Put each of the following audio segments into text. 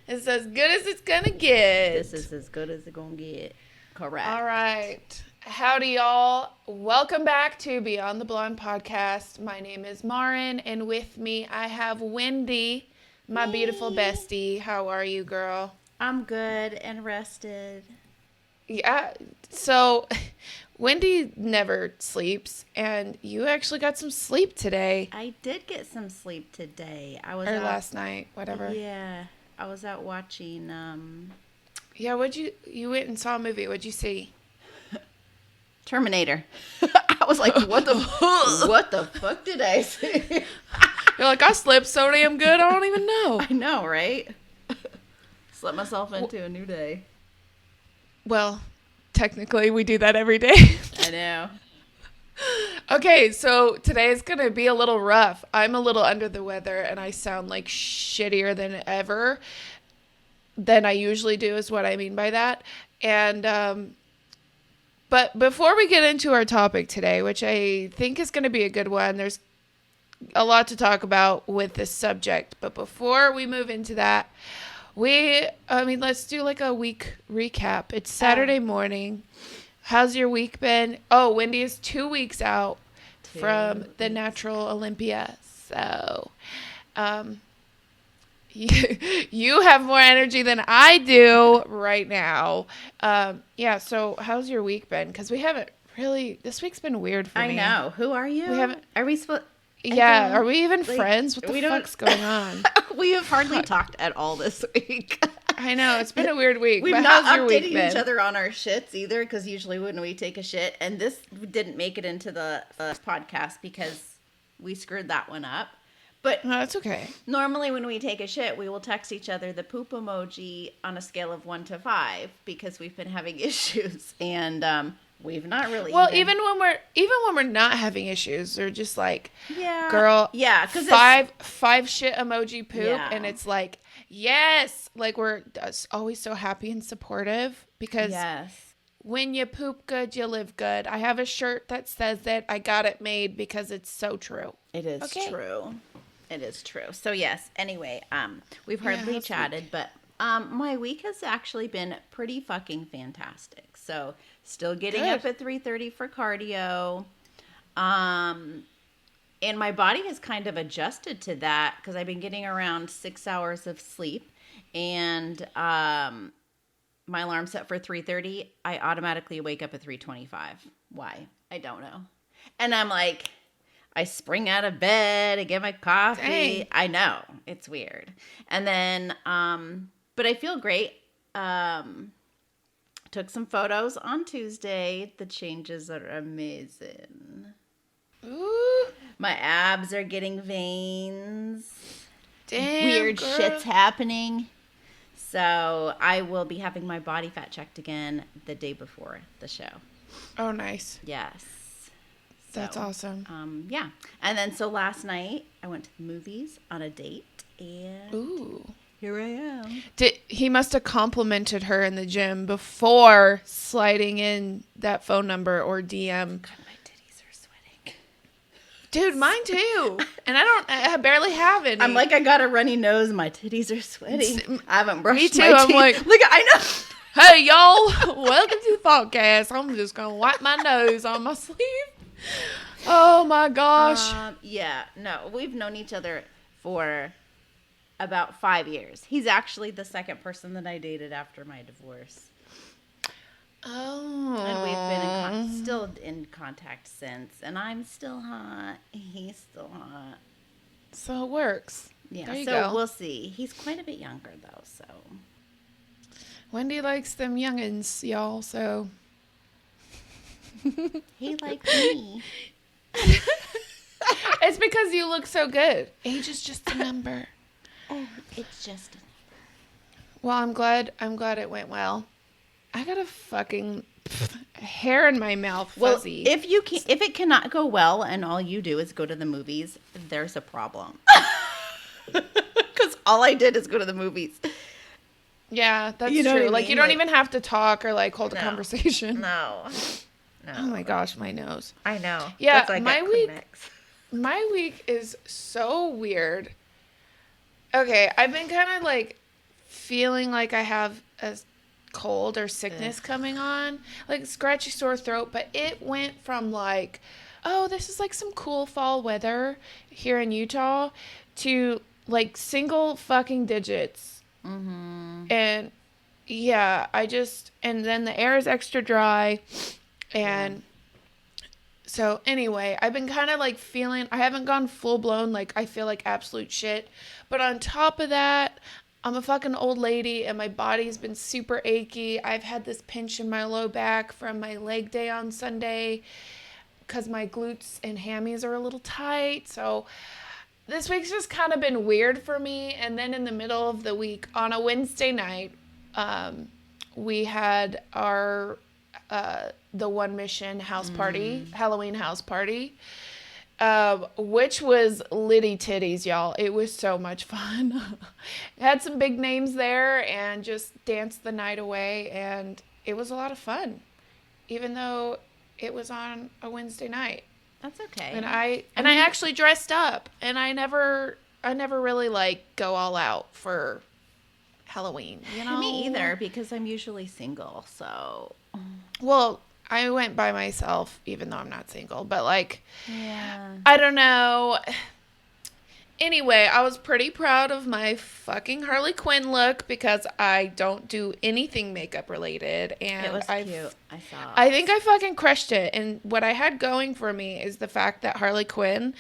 It's as good as it's gonna get. This is as good as it's gonna get. Correct. All right. Howdy, y'all. Welcome back to Beyond the Blonde podcast. My name is Marin, and with me I have Wendy, my beautiful bestie. How are you, girl? I'm good and rested. Yeah. So, Wendy never sleeps, and you actually got some sleep today. I did get some sleep today. I was Or out, last night, whatever. Yeah, I was out watching. Yeah, you went and saw a movie. What'd you see? Terminator. I was like, what the fuck did I see? You're like, I slept so damn good, I don't even know. I know, right? Slept myself into a new day. Well, technically, we do that every day. I know. Okay, so today is going to be a little rough. I'm a little under the weather, and I sound like shittier than ever than I usually do, is what I mean by that. And, but before we get into our topic today, which I think is going to be a good one, there's a lot to talk about with this subject. But before we move into that, let's do like a week recap. It's Saturday morning. How's your week been? Oh, Wendy is 2 weeks out from the Natural Olympia. So, you have more energy than I do right now. Yeah, so how's your week been? Because we haven't really, this week's been weird for me. I know. Who are you? We haven't. Are we supposed? Yeah, are we even friends? What the fuck's going on? We have hardly talked at all this week. I know, it's been a weird week. We've but not how's your week updated been? each other on our shits either, because usually when we take a shit, and this didn't make it into the podcast because we screwed that one up. But No, that's okay. normally when we take a shit, we will text each other the poop emoji on a scale of 1 to 5 because we've been having issues, and we've not really. Well, even when we're not having issues, they're just like, yeah, girl, yeah, because five shit emoji poop, Yeah. and it's like, yes, like we're always so happy and supportive because yes. when you poop good, you live good. I have a shirt that says that. I got it made because it's so true. It is true. It is true. So yes, anyway, we've hardly chatted, but my week has actually been pretty fucking fantastic. So still getting up at 3:30 for cardio. And my body has kind of adjusted to that because I've been getting around 6 hours of sleep, and my alarm's set for 3:30. I automatically wake up at 3:25. Why? I don't know. And I'm like, I spring out of bed, I get my coffee. Dang. I know. It's weird. And then, but I feel great. Took some photos on Tuesday. The changes are amazing. Ooh, My abs are getting veins. damn, Weird girl. shit's happening. So I will be having my body fat checked again the day before the show. Oh, nice. Yes. That's awesome. Yeah. And then so last night I went to the movies on a date, and Ooh. here I am. He must have complimented her in the gym before sliding in that phone number or DM. God, my titties are sweating. Dude, mine too. And I barely have any. I'm like, I got a runny nose. My titties are sweating. I haven't brushed Me too. my I'm teeth. like, look, I know. hey, y'all. Welcome to the podcast. I'm just going to wipe my nose on my sleeve. Oh, my gosh. Yeah, no, we've known each other for about 5 years. He's actually the second person that I dated after my divorce. Oh. And we've been still in contact since. And I'm still hot. He's still hot. So it works. Yeah, There you so go. we'll see. He's quite a bit younger, though, so. Wendy likes them youngins, y'all, so. He likes me. It's because you look so good. Age is just a number. Oh, it's just. Well, I'm glad it went well. I got a fucking hair in my mouth fuzzy. Well, if it cannot go well and all you do is go to the movies, there's a problem. Because all I did is go to the movies. Yeah, that's You know true. what I Like, mean? you don't Like- even have to talk or, like, hold a No. conversation. No. Oh, my gosh, my nose. I know. Yeah, That's why I my got week- Kleenex. My week is so weird. Okay, I've been kind of, like, feeling like I have a cold or sickness coming on, like scratchy sore throat, but it went from like, oh, this is like some cool fall weather here in Utah to like single fucking digits. And yeah, and then the air is extra dry. And so anyway, I've been kind of like feeling, I haven't gone full blown, like I feel like absolute shit. But on top of that, I'm a fucking old lady and my body's been super achy. I've had this pinch in my low back from my leg day on Sunday because my glutes and hammies are a little tight. So this week's just kind of been weird for me. And then in the middle of the week, on a Wednesday night, we had our the One Mission house party, Halloween house party, which was litty titties, y'all. It was so much fun. Had some big names there and just danced the night away, and it was a lot of fun, even though it was on a Wednesday night. That's okay. And I actually dressed up, and I never really like go all out for Halloween, you know? Me either, because I'm usually single, so. Well, I went by myself, even though I'm not single, but like, Yeah. I don't know. Anyway, I was pretty proud of my fucking Harley Quinn look because I don't do anything makeup related. And It was cute. I saw it. I think I fucking crushed it. And what I had going for me is the fact that Harley Quinn,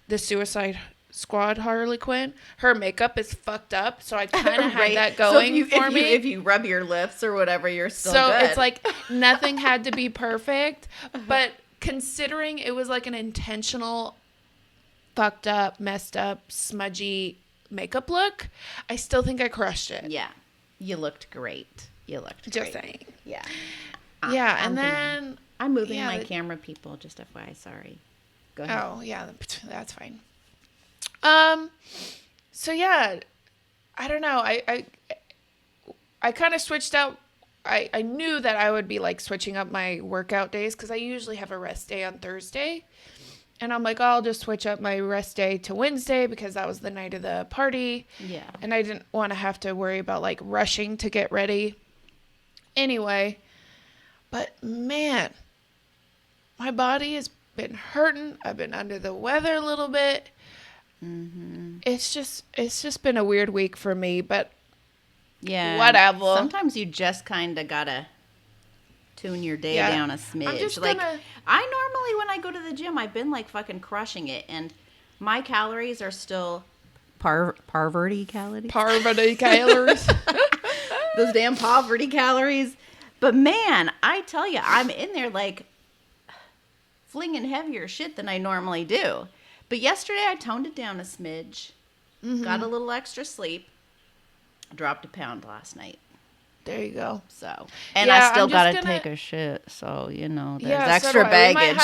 the Suicide Squad Harley Quinn, her makeup is fucked up, so I kind of had that going for me. If you rub your lips or whatever, you're still so good. It's like nothing had to be perfect, but considering it was like an intentional fucked up, messed up, smudgy makeup look, I still think I crushed it. Yeah, you looked great. Just saying. Yeah. Yeah, and then I'm moving my camera, people. Just FYI, sorry. Go ahead. Oh yeah, that's fine. So yeah, I don't know. I kind of switched out. I knew that I would be like switching up my workout days because I usually have a rest day on Thursday. And I'm like, oh, I'll just switch up my rest day to Wednesday because that was the night of the party. Yeah. And I didn't want to have to worry about like rushing to get ready. Anyway, but man, my body has been hurting. I've been under the weather a little bit. Mm-hmm. It's just been a weird week for me, but yeah, whatever. Sometimes you just kind of gotta tune your day down a smidge. I'm just like I normally when I go to the gym, I've been like fucking crushing it, and my calories are still poverty calories. Poverty calories. Those damn poverty calories. But man, I tell you, I'm in there like flinging heavier shit than I normally do. But yesterday I toned it down a smidge, got a little extra sleep, dropped a pound last night. There you go. So, and I still got to take a shit. So, you know, there's extra baggage.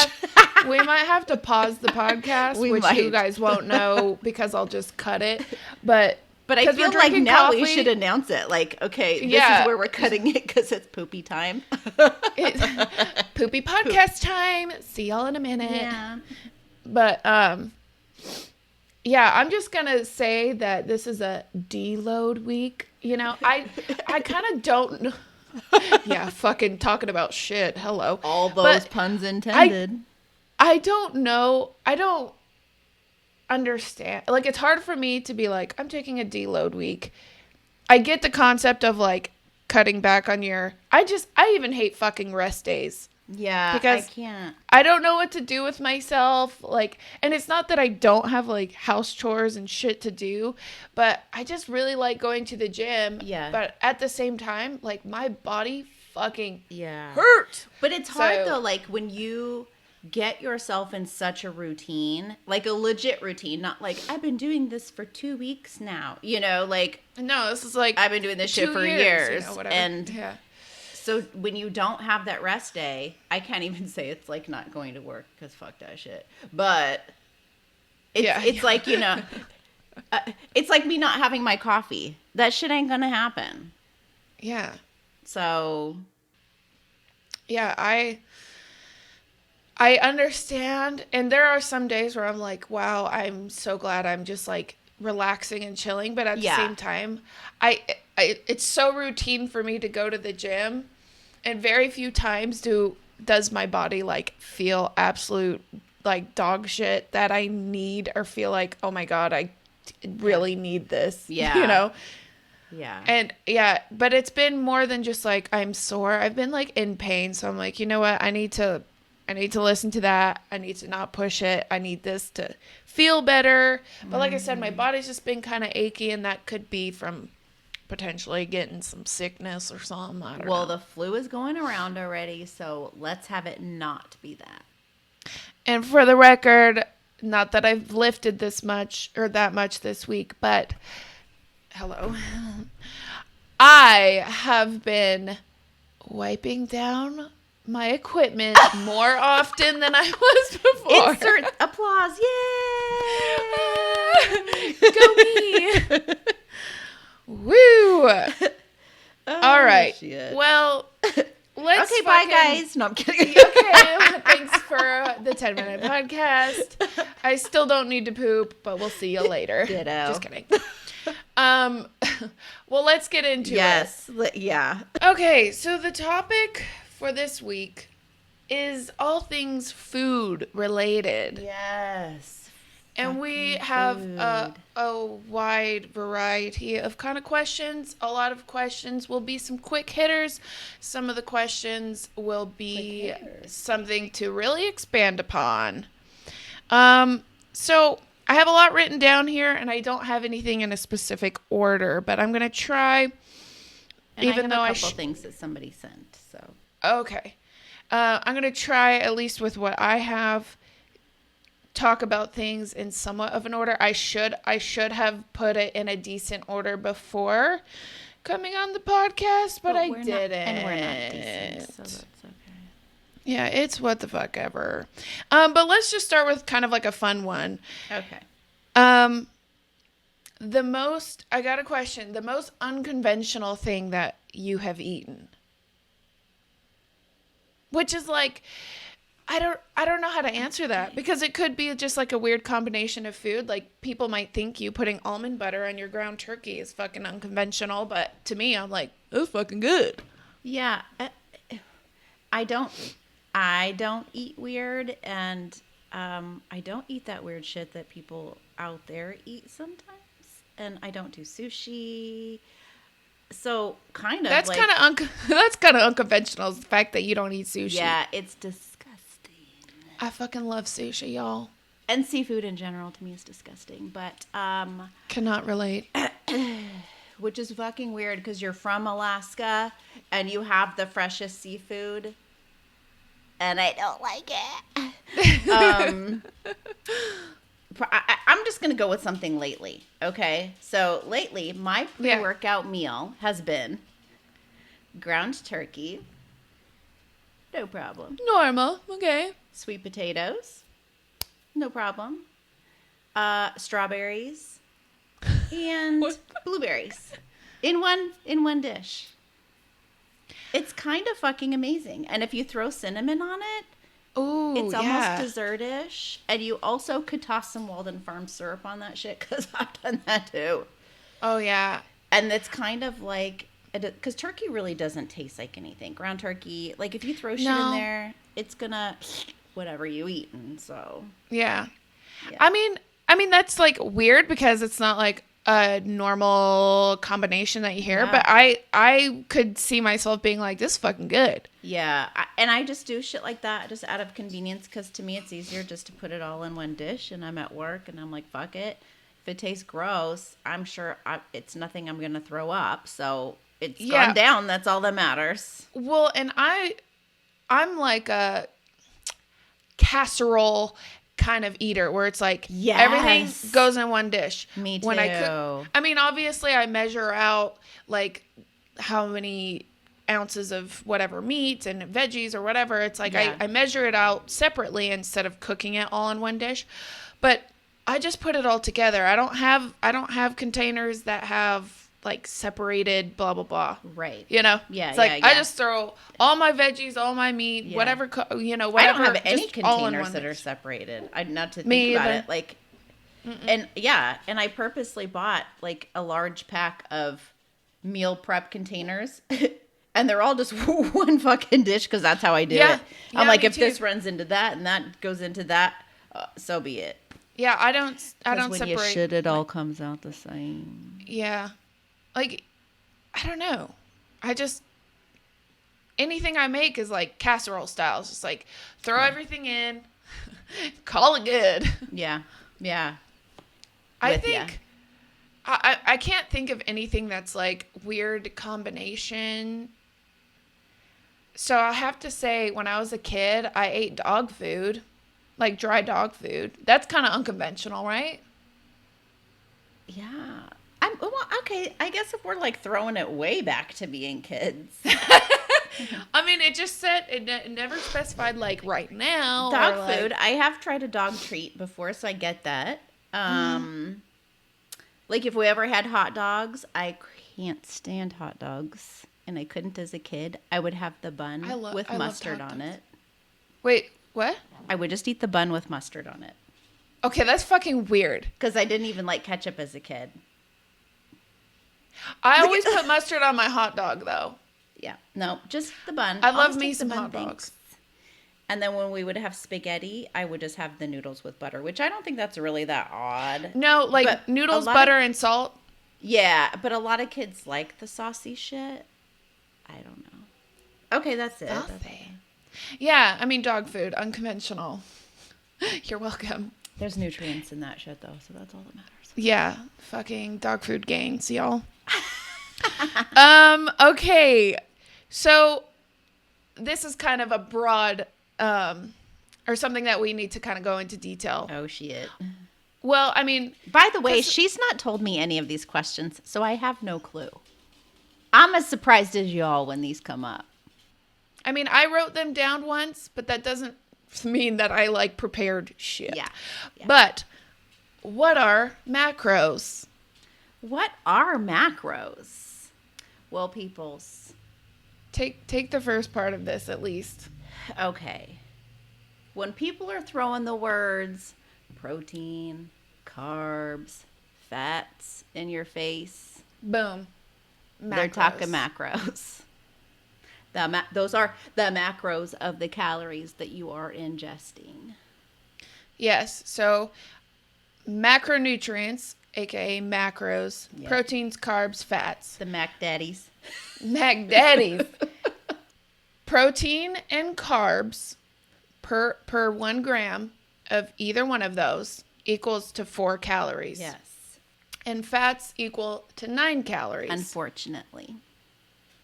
We might have to pause the podcast, which you guys won't know because I'll just cut it. But I feel like now we should announce it. Like, okay, this is where we're cutting it because it's poopy time. Poopy podcast time. See y'all in a minute. Yeah. But, yeah, I'm just going to say that this is a deload week. You know, I kind of don't know. Yeah, fucking talking about shit. Hello. All those puns intended. I don't know. I don't understand. Like, it's hard for me to be like, I'm taking a deload week. I get the concept of, like, cutting back on your... I even hate fucking rest days. Yeah, because I can't. I don't know what to do with myself. Like, and it's not that I don't have like house chores and shit to do, but I just really like going to the gym. Yeah. But at the same time, like my body fucking hurt. But it's hard though, like when you get yourself in such a routine, like a legit routine, not like I've been doing this for 2 weeks now, you know, like no, this is like I've been doing this shit for years, you know, whatever. And so when you don't have that rest day, I can't even say it's like not going to work because fuck that shit. But it's like, you know, it's like me not having my coffee. That shit ain't gonna happen. Yeah. So. Yeah, I understand. And there are some days where I'm like, wow, I'm so glad I'm just like relaxing and chilling, but at the Yeah. same time, it's so routine for me to go to the gym, and very few times does my body like feel absolute like dog shit that I need or feel like, oh my God, I really need this. Yeah. You know? Yeah. And yeah, but it's been more than just like I'm sore. I've been like in pain. So I'm like, you know what? I need to listen to that. I need to not push it. I need this to feel better. But like I said, my body's just been kind of achy, and that could be from potentially getting some sickness or something. I don't know. Well, the flu is going around already, so let's have it not be that. And for the record, not that I've lifted this much or that much this week, but hello. I have been wiping down my equipment more often than I was before. Insert applause. Yay! Go me. Woo. All right. Shit. Well, let's Okay, bye, guys. No, I'm kidding. Okay, thanks for the 10-minute podcast. I still don't need to poop, but we'll see you later. Ditto. Just kidding. Well, let's get into it. Yes. Yeah. Okay, so the topic for this week is all things food related. Yes. And we have a wide variety of kind of questions. A lot of questions will be some quick hitters. Some of the questions will be something to really expand upon. So I have a lot written down here, and I don't have anything in a specific order, but I'm going to try. And even I have though a couple things that somebody sent. So Okay. I'm going to try, at least with what I have, talk about things in somewhat of an order. I should have put it in a decent order before coming on the podcast, but I didn't. And we're not decent, so that's okay. Yeah, it's what the fuck ever. But let's just start with kind of like a fun one. Okay. I got a question. The most unconventional thing that you have eaten. Which is like, I don't know how to answer that, because it could be just like a weird combination of food. Like, people might think you putting almond butter on your ground turkey is fucking unconventional, but to me, I'm like, that's fucking good. Yeah. I don't eat weird, and I don't eat that weird shit that people out there eat sometimes. And I don't do sushi. So kind of that's kind of unconventional, is the fact that you don't eat sushi. Yeah, it's disgusting. I fucking love sushi, y'all. And seafood in general to me is disgusting, but Cannot relate. which is fucking weird because you're from Alaska and you have the freshest seafood, and I don't like it. I'm just gonna go with something lately. Okay, so lately my pre-workout meal has been ground turkey. No problem. Normal. Okay. Sweet potatoes. No problem. Strawberries and blueberries in one dish. It's kind of fucking amazing. And if you throw cinnamon on it, ooh, it's almost dessert-ish. And you also could toss some Walden Farm syrup on that shit, because I've done that too. Oh, yeah. And it's kind of like, because turkey really doesn't taste like anything. Ground turkey, like if you throw shit in there, it's gonna whatever you eat. And so yeah. I mean that's like weird, because it's not like a normal combination that you hear, but I could see myself being like, this is fucking good. Yeah. And I just do shit like that just out of convenience, because to me it's easier just to put it all in one dish, and I'm at work and I'm like, fuck it. If it tastes gross, I'm sure it's nothing I'm gonna throw up, so it's gone down. That's all that matters. Well, and I'm like a casserole kind of eater, where it's like everything goes in one dish. Me too. When I cook, I mean, obviously I measure out like how many ounces of whatever meat and veggies or whatever. It's like I measure it out separately instead of cooking it all in one dish. But I just put it all together. I don't have containers that have like separated blah blah blah. Right. You know? Yeah. It's like I just throw all my veggies, all my meat, whatever, whatever. I don't have any containers that are separated. Not to think about it. Like, And yeah, and I purposely bought like a large pack of meal prep containers. And they're all just one fucking dish because that's how I do it. I'm like, if this runs into that and that goes into that, so be it. Yeah, I don't when separate. You shit, it all comes out the same. Yeah, like I don't know. I just anything I make is like casserole style. It's just like throw everything in, call it good. Yeah, yeah. I think I can't think of anything that's like weird combination. So I have to say, when I was a kid, I ate dog food, like dry dog food. That's kind of unconventional, right? Yeah. Well, okay, I guess if we're like throwing it way back to being kids. I mean, it just said, it never specified like right now. Dog food. I have tried a dog treat before, so I get that. Like if we ever had hot dogs, I can't stand hot dogs. And I couldn't as a kid. I would have the bun with mustard on it. Wait, what? I would just eat the bun with mustard on it. Okay, that's fucking weird. Because I didn't even like ketchup as a kid. I always put mustard on my hot dog, though. Yeah. No, just the bun. I love me some hot dogs. And then when we would have spaghetti, I would just have the noodles with butter, which I don't think that's really that odd. No, like but noodles, butter, and salt. Yeah, but a lot of kids like the saucy shit. I don't know. Okay, that's it. Yeah, I mean, dog food, unconventional. You're welcome. There's nutrients in that shit, though, so that's all that matters. Yeah, fucking dog food gangs, y'all. Okay, so this is kind of a broad, or something that we need to kind of go into detail. Oh, shit. Well, I mean... By the way, she's not told me any of these questions, so I have no clue. I'm as surprised as y'all when these come up. I mean, I wrote them down once, but that doesn't mean that I, like, prepared shit. Yeah. But what are macros? What are macros? Well, peoples. Take the first part of this, at least. Okay. When people are throwing the words protein, carbs, fats in your face... Boom. Macros. They're talking macros. Those are the macros of the calories that you are ingesting. Yes. So macronutrients, aka macros, proteins, carbs, fats. The Mac Daddies. Mac Daddies. Protein and carbs per 1 gram of either one of those equals to 4 calories. Yes. And fats equal to 9 calories. Unfortunately.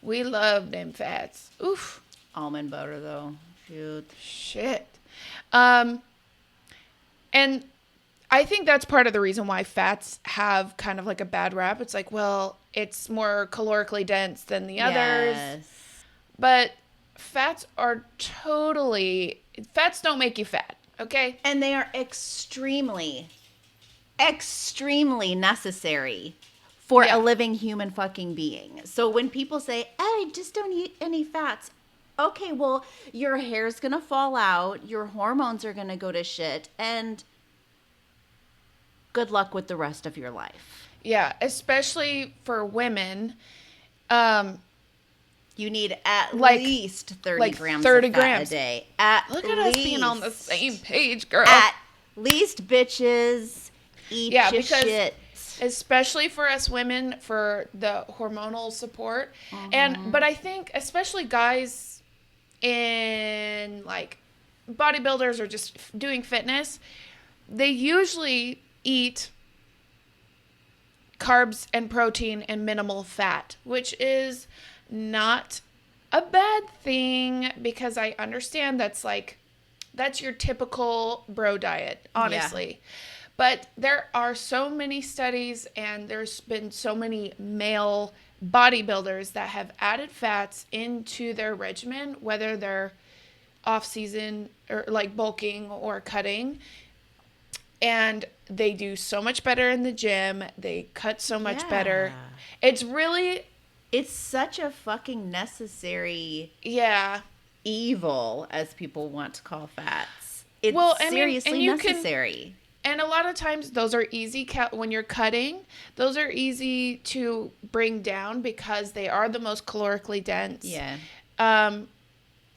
We love them fats. Oof. Almond butter, though. Shoot. Shit. And I think that's part of the reason why fats have kind of like a bad rap. It's like, well, it's more calorically dense than the others. Yes. But fats don't make you fat, okay? And they are extremely necessary for a living human fucking being. So when people say, I just don't eat any fats. Okay, well, your hair's going to fall out. Your hormones are going to go to shit. And good luck with the rest of your life. Yeah, especially for women. You need at least 30 grams of fat a day. Look at us being on the same page, girl. At least, bitches. Eat your shit. Especially for us women, for the hormonal support. But I think especially guys in like bodybuilders or just doing fitness, they usually eat carbs and protein and minimal fat, which is not a bad thing because I understand that's your typical bro diet, honestly. Yeah. But there are so many studies and there's been so many male bodybuilders that have added fats into their regimen, whether they're off season or like bulking or cutting. And they do so much better in the gym. They cut so much better. It's such a fucking necessary evil, as people want to call fats. It's seriously necessary. And a lot of times those are easy when you're cutting. Those are easy to bring down because they are the most calorically dense. Yeah.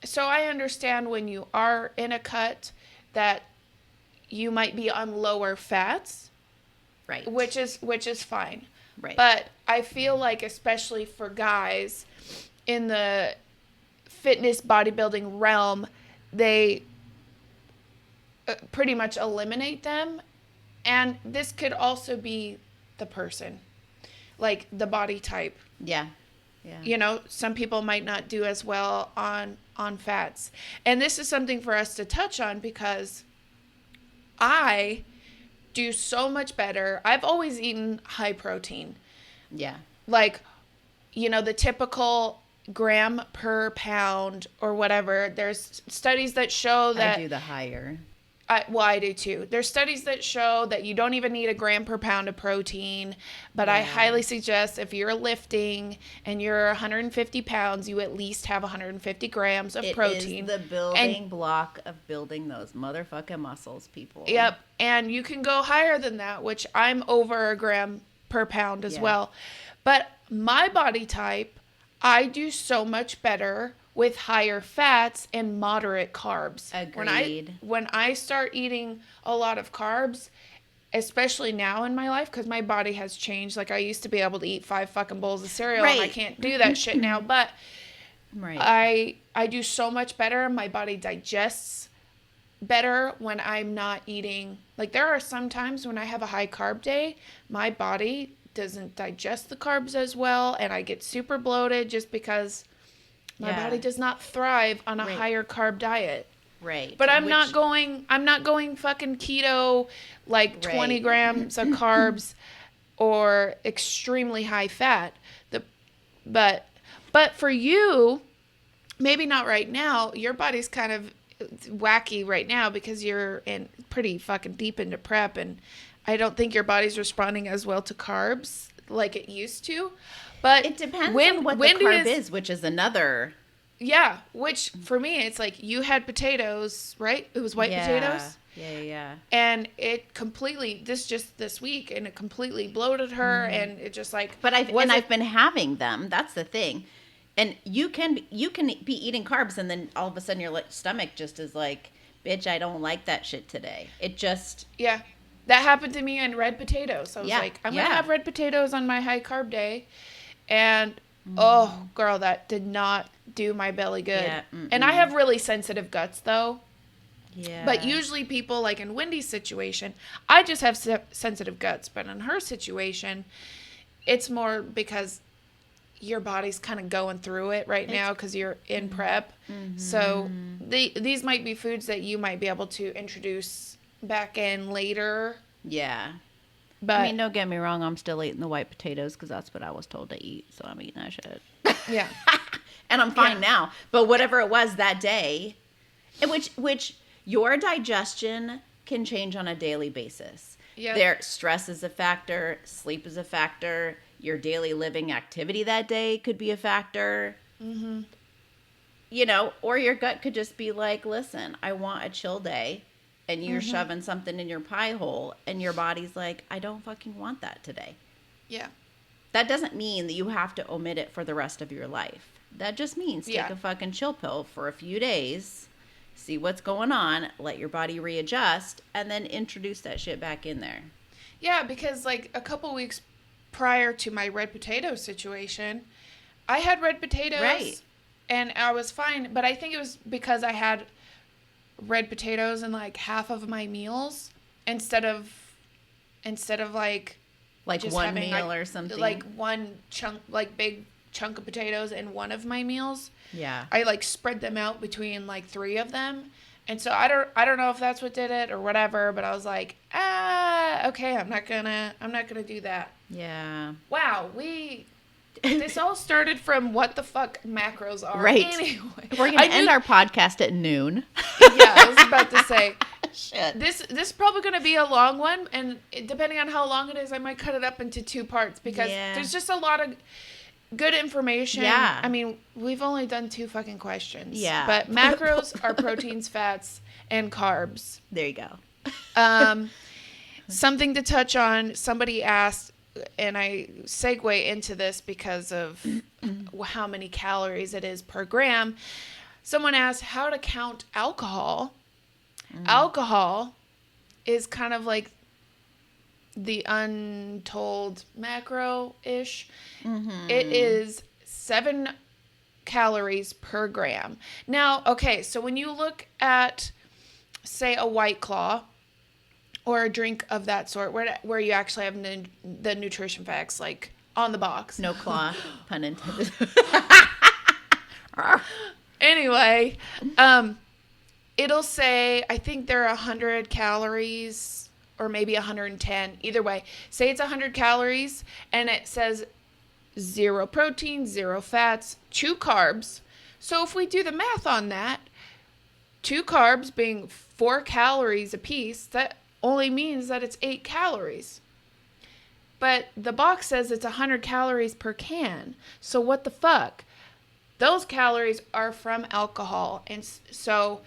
So I understand when you are in a cut that you might be on lower fats. Right. Which is fine. Right. But I feel like especially for guys in the fitness bodybuilding realm, they pretty much eliminate them. And this could also be the person, like the body type. Yeah. Yeah. You know, some people might not do as well on fats. And this is something for us to touch on because I do so much better. I've always eaten high protein. Yeah. Like, you know, the typical gram per pound or whatever. There's studies that show that I do the higher. I do too. There's studies that show that you don't even need a gram per pound of protein, but I highly suggest if you're lifting and you're 150 pounds, you at least have 150 grams of protein. It is the building block of building those motherfucking muscles, people. Yep. And you can go higher than that, which I'm over a gram per pound as well. But my body type, I do so much better with higher fats and moderate carbs. Agreed. When I start eating a lot of carbs, especially now in my life, because my body has changed. Like, I used to be able to eat 5 fucking bowls of cereal, and I can't do that shit now. But I do so much better. My body digests better when I'm not eating. Like, there are some times when I have a high carb day, my body doesn't digest the carbs as well, and I get super bloated just because my body does not thrive on a higher carb diet. Right. But I'm not going fucking keto, like 20 grams of carbs or extremely high fat. But for you, maybe not right now. Your body's kind of wacky right now because you're in pretty fucking deep into prep, and I don't think your body's responding as well to carbs like it used to. But it depends on what the carb is, which is another. Yeah, which for me, it's like you had potatoes, right? It was white potatoes. Yeah. And it completely, this week, and it completely bloated her, and it just like. But I've been having them. That's the thing. And you can be eating carbs, and then all of a sudden your stomach just is like, bitch, I don't like that shit today. It just. Yeah. That happened to me on red potatoes. I was like, I'm going to have red potatoes on my high carb day. And, oh, girl, that did not do my belly good. Yeah, and I have really sensitive guts, though. Yeah. But usually people, like in Wendy's situation, I just have sensitive guts. But in her situation, it's more because your body's kind of going through it right now because you're in prep. So these might be foods that you might be able to introduce back in later. Yeah. But I mean, don't get me wrong, I'm still eating the white potatoes because that's what I was told to eat, so I'm eating that shit. Yeah. And I'm fine now. But whatever it was that day, which your digestion can change on a daily basis. Yeah. Their stress is a factor, sleep is a factor, your daily living activity that day could be a factor. You know, or your gut could just be like, listen, I want a chill day. And you're shoving something in your pie hole, and your body's like, I don't fucking want that today. Yeah. That doesn't mean that you have to omit it for the rest of your life. That just means take a fucking chill pill for a few days, see what's going on, let your body readjust, and then introduce that shit back in there. Yeah, because like a couple weeks prior to my red potato situation, I had red potatoes, and I was fine. But I think it was because I had red potatoes in like half of my meals instead of like just one having meal or something, like one chunk, like big chunk of potatoes in one of my meals. Yeah, I like spread them out between like 3 of them, and so I don't know if that's what did it or whatever, but I was like, okay, I'm not gonna do that. Yeah. Wow, this all started from what the fuck macros are. Right. Anyway. We're going to end our podcast at noon. Yeah, I was about to say. Shit. This is probably going to be a long one, and depending on how long it is, I might cut it up into 2 parts because there's just a lot of good information. Yeah. I mean, we've only done 2 fucking questions. Yeah. But macros are proteins, fats, and carbs. There you go. something to touch on. Somebody asked, and I segue into this because of how many calories it is per gram. Someone asked how to count alcohol. Alcohol is kind of like the untold macro-ish. It is 7 calories per gram. Now, okay, so when you look at, say, a White Claw or a drink of that sort, where you actually have the nutrition facts, like, on the box. No claw, pun intended. Anyway, it'll say, I think they're 100 calories or maybe 110. Either way, say it's 100 calories and it says 0 protein, 0 fats, 2 carbs. So if we do the math on that, 2 carbs being 4 calories a piece, that only means that it's 8 calories. But the box says it's 100 calories per can. So what the fuck? Those calories are from alcohol. And so,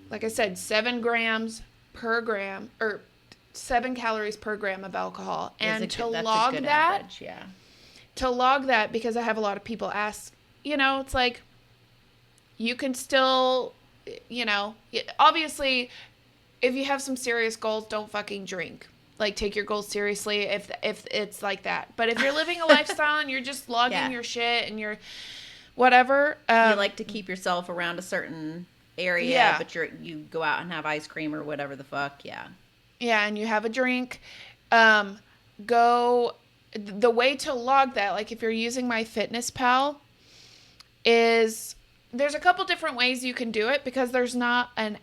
like I said, 7 grams per gram, or 7 calories per gram of alcohol. And to log that, average, yeah. To log that, because I have a lot of people ask, it's like, you can still, obviously, if you have some serious goals, don't fucking drink. Like, take your goals seriously if it's like that. But if you're living a lifestyle and you're just logging your shit and you're whatever. You like to keep yourself around a certain area, but you go out and have ice cream or whatever the fuck, yeah. Yeah, and you have a drink. The way to log that, like if you're using MyFitnessPal, is there's a couple different ways you can do it because there's not an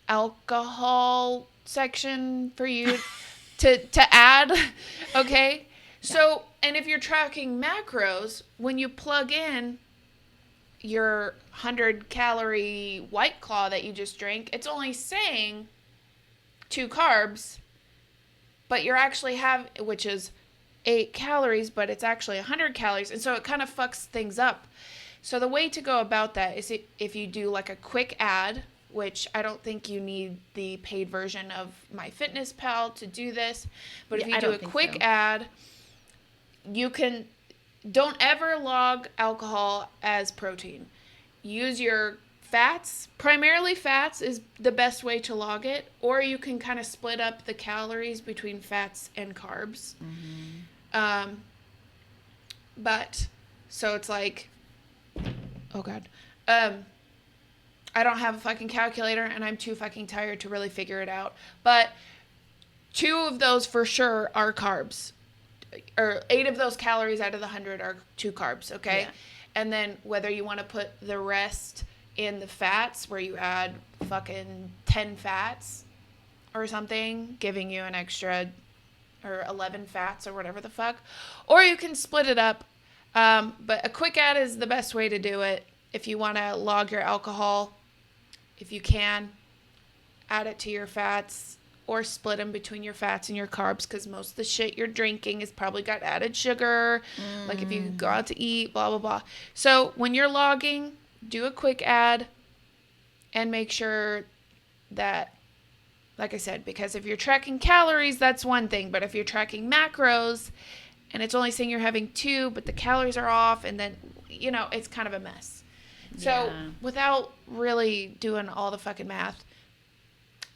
alcohol section for you to add. Okay? So, and if you're tracking macros, when you plug in your 100-calorie White Claw that you just drank, it's only saying 2 carbs, but you're actually which is 8 calories, but it's actually 100 calories. And so it kind of fucks things up. So the way to go about that is if you do like a quick ad, which I don't think you need the paid version of MyFitnessPal to do this. But if you do a quick ad, you can, don't ever log alcohol as protein. Use your fats. Primarily fats is the best way to log it. Or you can kind of split up the calories between fats and carbs. But, so it's like, oh God. I don't have a fucking calculator and I'm too fucking tired to really figure it out. But 2 of those for sure are carbs. Or 8 of those calories out of the 100 are 2 carbs, okay? Yeah. And then whether you want to put the rest in the fats where you add fucking 10 fats or something, giving you an extra or 11 fats or whatever the fuck. Or you can split it up. But a quick ad is the best way to do it. If you want to log your alcohol, if you can, add it to your fats or split them between your fats and your carbs because most of the shit you're drinking has probably got added sugar. Like if you go out to eat, blah, blah, blah. So when you're logging, do a quick ad and make sure that, like I said, because if you're tracking calories, that's one thing. But if you're tracking macros and it's only saying you're having 2, but the calories are off and then, it's kind of a mess. So without really doing all the fucking math,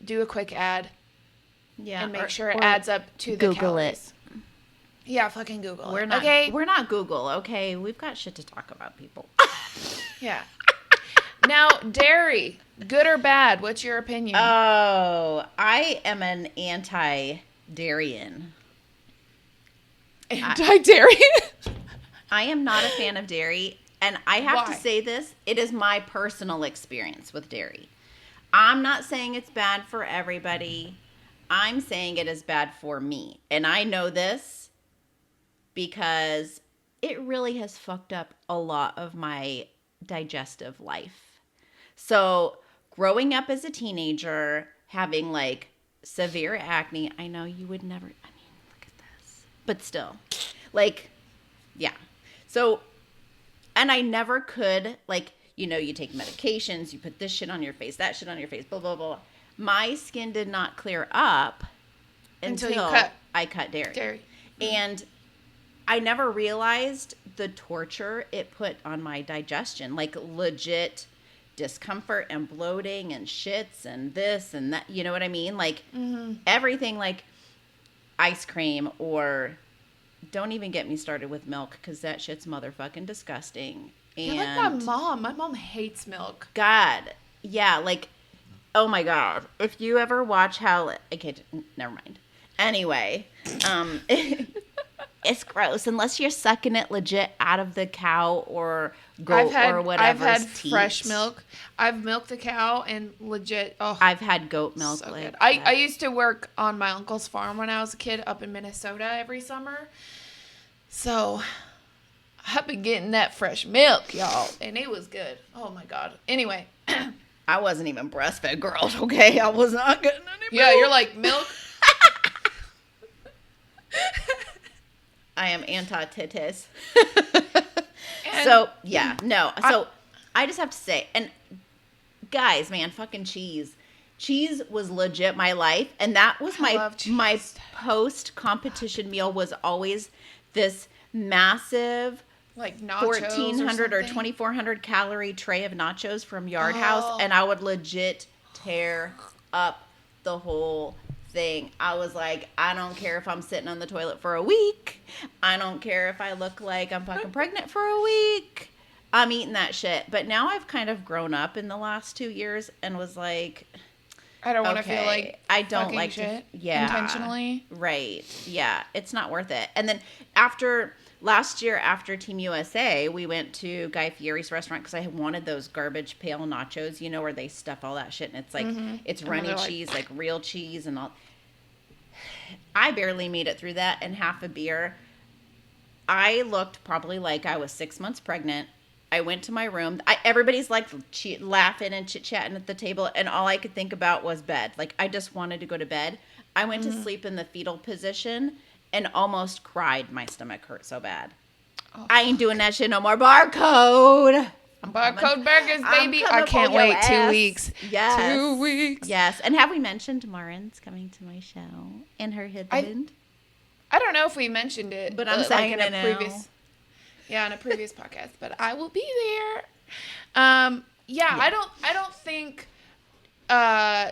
do a quick ad. Yeah. And make sure it adds up to the Google calories. It. Yeah, fucking Google it. We're not Google, okay? We've got shit to talk about, people. Yeah. Now, dairy, good or bad? What's your opinion? Oh, I am an anti-dairyan. Anti-dairy? I am not a fan of dairy. And I have to say this, it is my personal experience with dairy. I'm not saying it's bad for everybody. I'm saying it is bad for me. And I know this because it really has fucked up a lot of my digestive life. So growing up as a teenager, having like severe acne, I know you would never, look at this. But still, yeah. So, and I never could, you take medications, you put this shit on your face, that shit on your face, blah, blah, blah. My skin did not clear up Until you cut I cut dairy. dairy. And I never realized the torture it put on my digestion, like legit discomfort and bloating and shits and this and that. You know what I mean? Like everything, like ice cream, or don't even get me started with milk, because that shit's motherfucking disgusting. And You're like my mom. My mom hates milk. God, yeah, like, oh my God. If you ever watch how, okay, never mind. Anyway, it's gross unless you're sucking it legit out of the cow or goat or whatever. I've had fresh milk. I've milked a cow and legit. Oh, I've had goat milk. so like good. I used to work on my uncle's farm when I was a kid up in Minnesota every summer. So I've been getting that fresh milk, y'all, and it was good. Oh my God. Anyway. I wasn't even breastfed, girls. Okay, I was not getting any milk. Yeah, you're like milk. I am anti-titties. So, yeah, no. So, I just have to say, and guys, man, fucking cheese. Cheese was legit my life, and that was my post-competition meal was always this massive like nachos 1,400 or 2,400 calorie tray of nachos from Yard House, and I would legit tear up the whole thing. I was like, I don't care if I'm sitting on the toilet for a week. I don't care if I look like I'm fucking pregnant for a week. I'm eating that shit. But now I've kind of grown up in the last 2 years and was like, I don't want to feel like I don't like shit intentionally. Right. Yeah. It's not worth it. And then last year after Team USA, we went to Guy Fieri's restaurant because I wanted those garbage pail nachos, you know, where they stuff all that shit and it's like, it's runny cheese, like real cheese and all. I barely made it through that and half a beer. I looked probably like I was 6 months pregnant. I went to my room. Everybody's like laughing and chit-chatting at the table, and all I could think about was bed. Like, I just wanted to go to bed. I went to sleep in the fetal position and almost cried. My stomach hurt so bad. Oh, I ain't doing that shit no more. Barcode. Barcode burgers, baby. I can't wait. 2 weeks. Yes. 2 weeks. Yes. And have we mentioned Marin's coming to my show and her husband? I don't know if we mentioned it. But I'm saying like in a previous... Yeah, in a previous podcast, but I will be there. I don't think,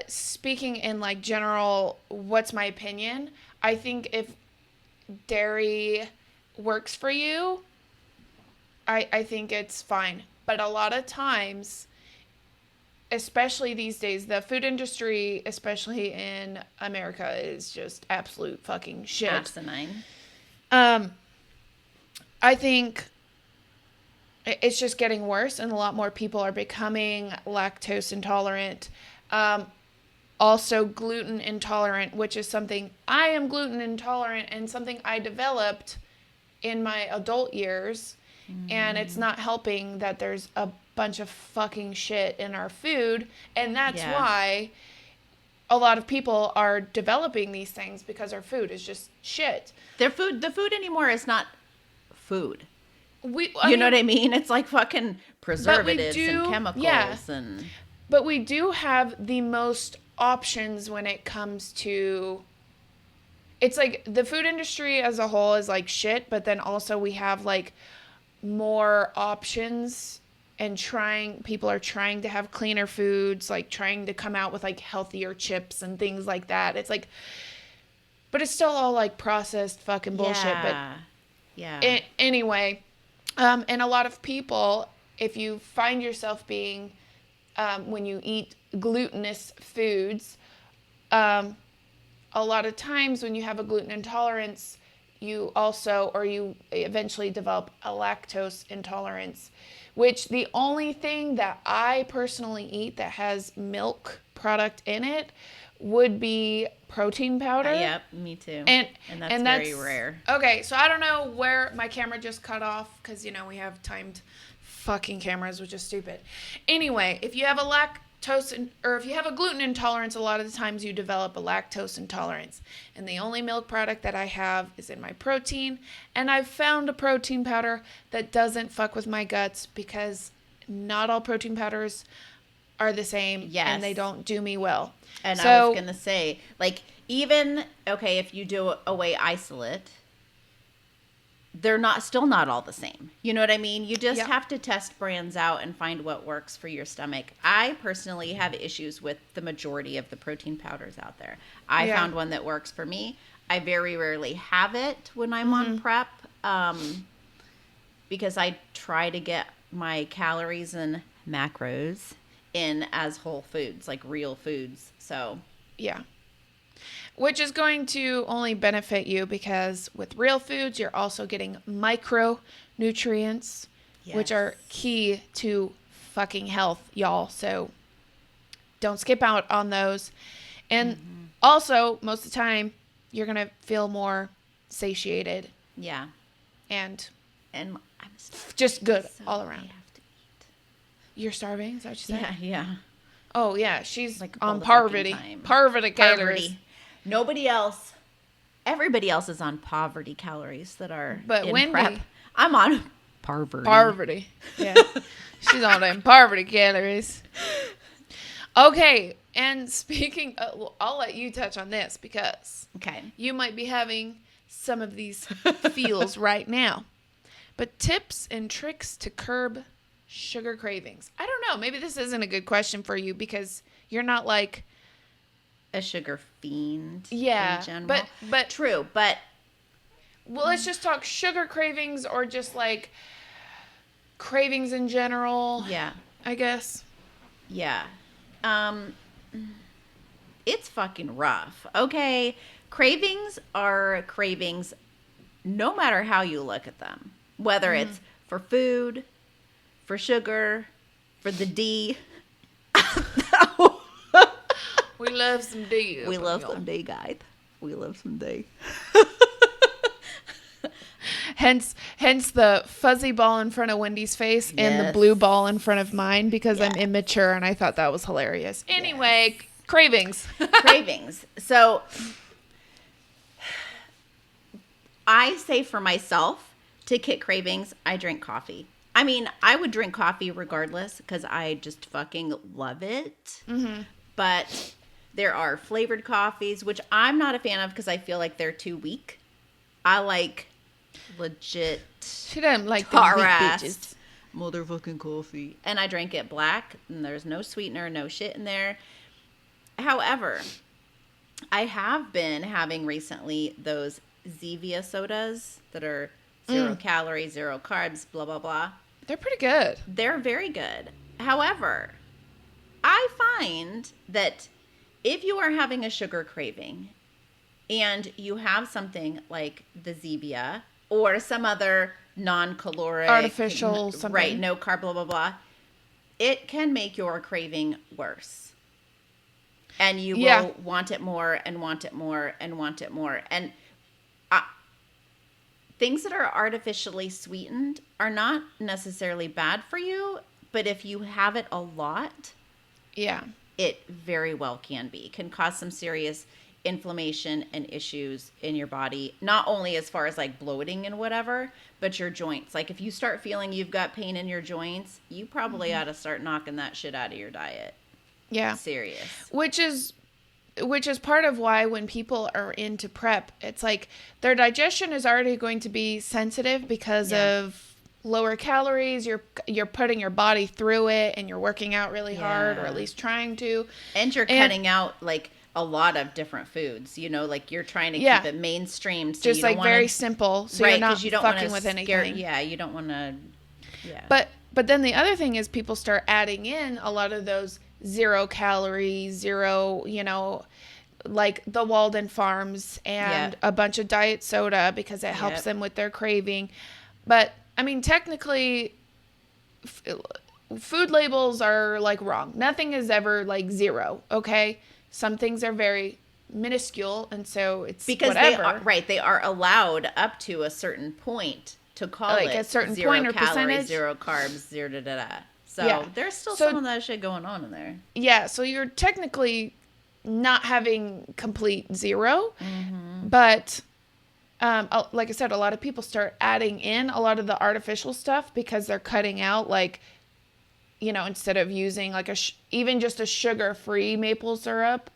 speaking in like general, what's my opinion? I think if dairy works for you, I think it's fine. But a lot of times, especially these days, the food industry, especially in America, is just absolute fucking shit. Asinine. I think it's just getting worse, and a lot more people are becoming lactose intolerant. Also gluten intolerant, which is something I am gluten intolerant and something I developed in my adult years. And it's not helping that there's a bunch of fucking shit in our food. And that's why a lot of people are developing these things, because our food is just shit. The food anymore is not food. You know what I mean? It's like fucking preservatives and chemicals and. But we do have the most options when it comes to. It's like the food industry as a whole is like shit, but then also we have like more options, and people are trying to have cleaner foods, like trying to come out with like healthier chips and things like that. It's like, but it's still all like processed fucking bullshit. But anyway. And a lot of people, if you find yourself being, when you eat glutinous foods, a lot of times when you have a gluten intolerance, you eventually develop a lactose intolerance, which the only thing that I personally eat that has milk product in it would be protein powder. Yep, me too. And that's very rare. Okay, so I don't know where my camera just cut off, because, you know, we have timed fucking cameras, which is stupid. Anyway, if you have a if you have a gluten intolerance, a lot of the times you develop a lactose intolerance. And the only milk product that I have is in my protein. And I've found a protein powder that doesn't fuck with my guts, because not all protein powders are the same. Yes. And they don't do me well. And I was going to say, like, even, okay, if you do a whey isolate, they're still not all the same. You know what I mean? You just have to test brands out and find what works for your stomach. I personally have issues with the majority of the protein powders out there. I found one that works for me. I very rarely have it when I'm on prep, because I try to get my calories and macros in as whole foods, like real foods. So yeah. Which is going to only benefit you because with real foods, you're also getting micronutrients, which are key to fucking health, y'all. So don't skip out on those. And also, most of the time, you're going to feel more satiated. Yeah. And I'm just good so all around. I have to eat. You're starving? Is that what you said? Yeah. Oh, yeah. She's Like on all the poverty. fucking time. Poverty calories. Nobody else. Everybody else is on poverty calories that are But in Wendy, prep. I'm on poverty. Poverty. Yeah. She's on them poverty calories. Okay. And speaking of, well, I'll let you touch on this because you might be having some of these feels right now. But tips and tricks to curb sugar cravings. I don't know. Maybe this isn't a good question for you because you're not like a sugar fiend in general. But true. But well, let's just talk sugar cravings or just like cravings in general. Yeah. I guess. Yeah. It's fucking rough. Okay. Cravings are cravings no matter how you look at them. Whether it's for food, for sugar, for the D. We love some D. We love some D, guys. We love some D. Hence the fuzzy ball in front of Wendy's face and the blue ball in front of mine because I'm immature and I thought that was hilarious. Anyway, cravings. Cravings. So I say for myself to kick cravings, I drink coffee. I mean, I would drink coffee regardless because I just fucking love it. But there are flavored coffees, which I'm not a fan of because I feel like they're too weak. I like legit She doesn't like the weak bitches. Motherfucking coffee. And I drank it black, and there's no sweetener, no shit in there. However, I have been having recently those Zevia sodas that are 0 calories, 0 carbs, blah, blah, blah. They're pretty good. They're very good. However, I find that if you are having a sugar craving and you have something like the Zevia or some other non-caloric, artificial something, right, no carb, blah, blah, blah, it can make your craving worse. And you will want it more and want it more and want it more. And things that are artificially sweetened are not necessarily bad for you, but if you have it a lot, it very well can be. It can cause some serious inflammation and issues in your body, not only as far as like bloating and whatever, but your joints. Like if you start feeling you've got pain in your joints, you probably ought to start knocking that shit out of your diet. Yeah. Serious. Which is part of why when people are into prep, it's like their digestion is already going to be sensitive because of lower calories. You're putting your body through it and you're working out really hard, or at least trying to. And you're cutting out like a lot of different foods, you know, like you're trying to keep it mainstream. So just you don't like very simple. So you're not fucking with anything. Yeah. You don't want to. Yeah. But then the other thing is people start adding in a lot of those 0 calories, 0, you know, like the Walden Farms and a bunch of diet soda because it helps them with their craving. But I mean, technically, food labels are like wrong. Nothing is ever like 0. Okay. Some things are very minuscule. And so it's because whatever. They are allowed up to a certain point to call like it a certain 0 point or calories, percentage. 0 carbs, 0 da-da-da. So there's still some of that shit going on in there. Yeah. So you're technically not having complete 0, but like I said, a lot of people start adding in a lot of the artificial stuff because they're cutting out, like, you know, instead of using like even just a sugar-free maple syrup,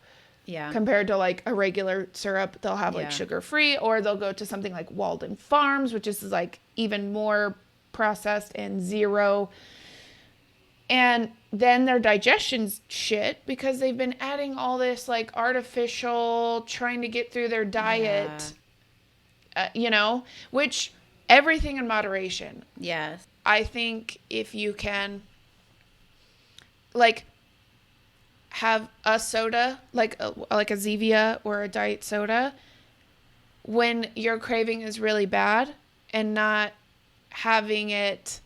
Yeah. Compared to like a regular syrup. They'll have like Yeah. sugar free, or they'll go to something like Walden Farms, which is like even more processed and zero. And then their digestion's shit because they've been adding all this like artificial, trying to get through their diet, which everything in moderation. Yes. I think if you can like have a soda, like a Zevia or a diet soda, when your craving is really bad, and not having it.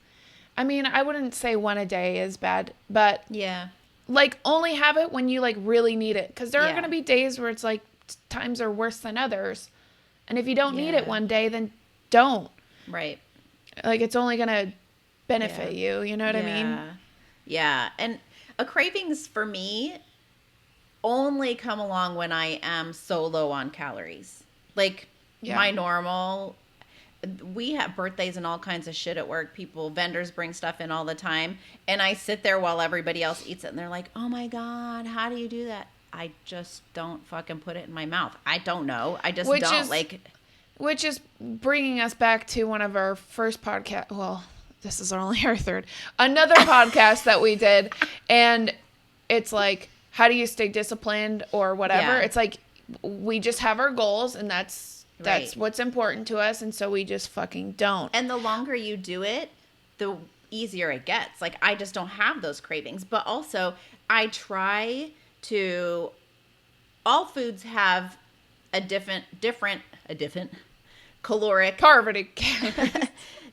I mean, I wouldn't say one a day is bad, but Yeah. like only have it when you like really need it. Because there are Yeah. going to be days where it's like times are worse than others. And if you don't need it one day, then don't. Right. Like it's only going to benefit you. You know what I mean? Yeah. And a cravings for me only come along when I am so low on calories. Like my normal, we have birthdays and all kinds of shit at work. Vendors bring stuff in all the time. And I sit there while everybody else eats it. And they're like, oh my God, how do you do that? I just don't fucking put it in my mouth. I don't know. I just Which is bringing us back to one of our first podcast. Well, this is only our third. Another podcast that we did. And it's like, how do you stay disciplined or whatever? Yeah. It's like, we just have our goals, and that's what's important to us. And so we just fucking don't. And the longer you do it, the easier it gets. Like, I just don't have those cravings. But also, I try to, all foods have a different caloric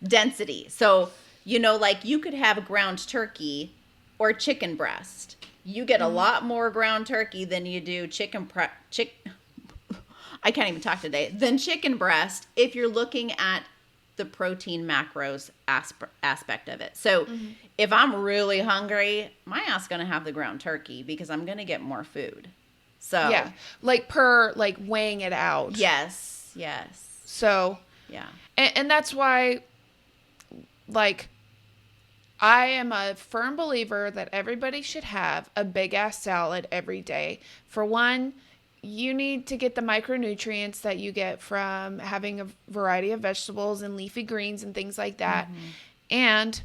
density. So, like you could have a ground turkey or chicken breast. You get a lot more ground turkey than you do I can't even talk today. Than chicken breast if you're looking at the protein macros aspect of it. So if I'm really hungry, my ass is going to have the ground turkey because I'm going to get more food. So yeah, like weighing it out. Yes. So yeah. And that's why, like, I am a firm believer that everybody should have a big ass salad every day. For one, you need to get the micronutrients that you get from having a variety of vegetables and leafy greens and things like that. And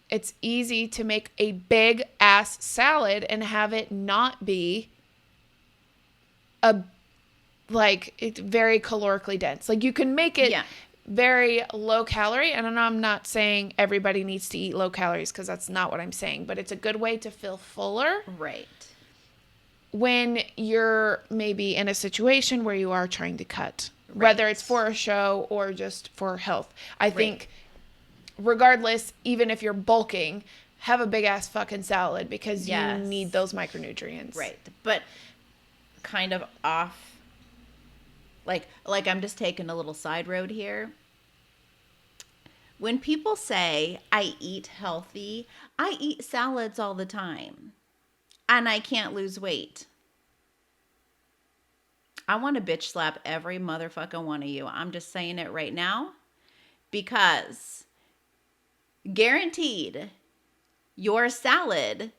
it's easy to make a big ass salad and have it not be it's very calorically dense. Like, you can make it very low calorie. And I'm not saying everybody needs to eat low calories, because that's not what I'm saying. But it's a good way to feel fuller. Right. When you're maybe in a situation where you are trying to cut, whether it's for a show or just for health. I think regardless, even if you're bulking, have a big ass fucking salad, because you need those micronutrients. Right. But kind of off, like I'm just taking a little side road here. When people say I eat healthy, I eat salads all the time and I can't lose weight. I want to bitch slap every motherfucking one of you. I'm just saying it right now, because guaranteed your salad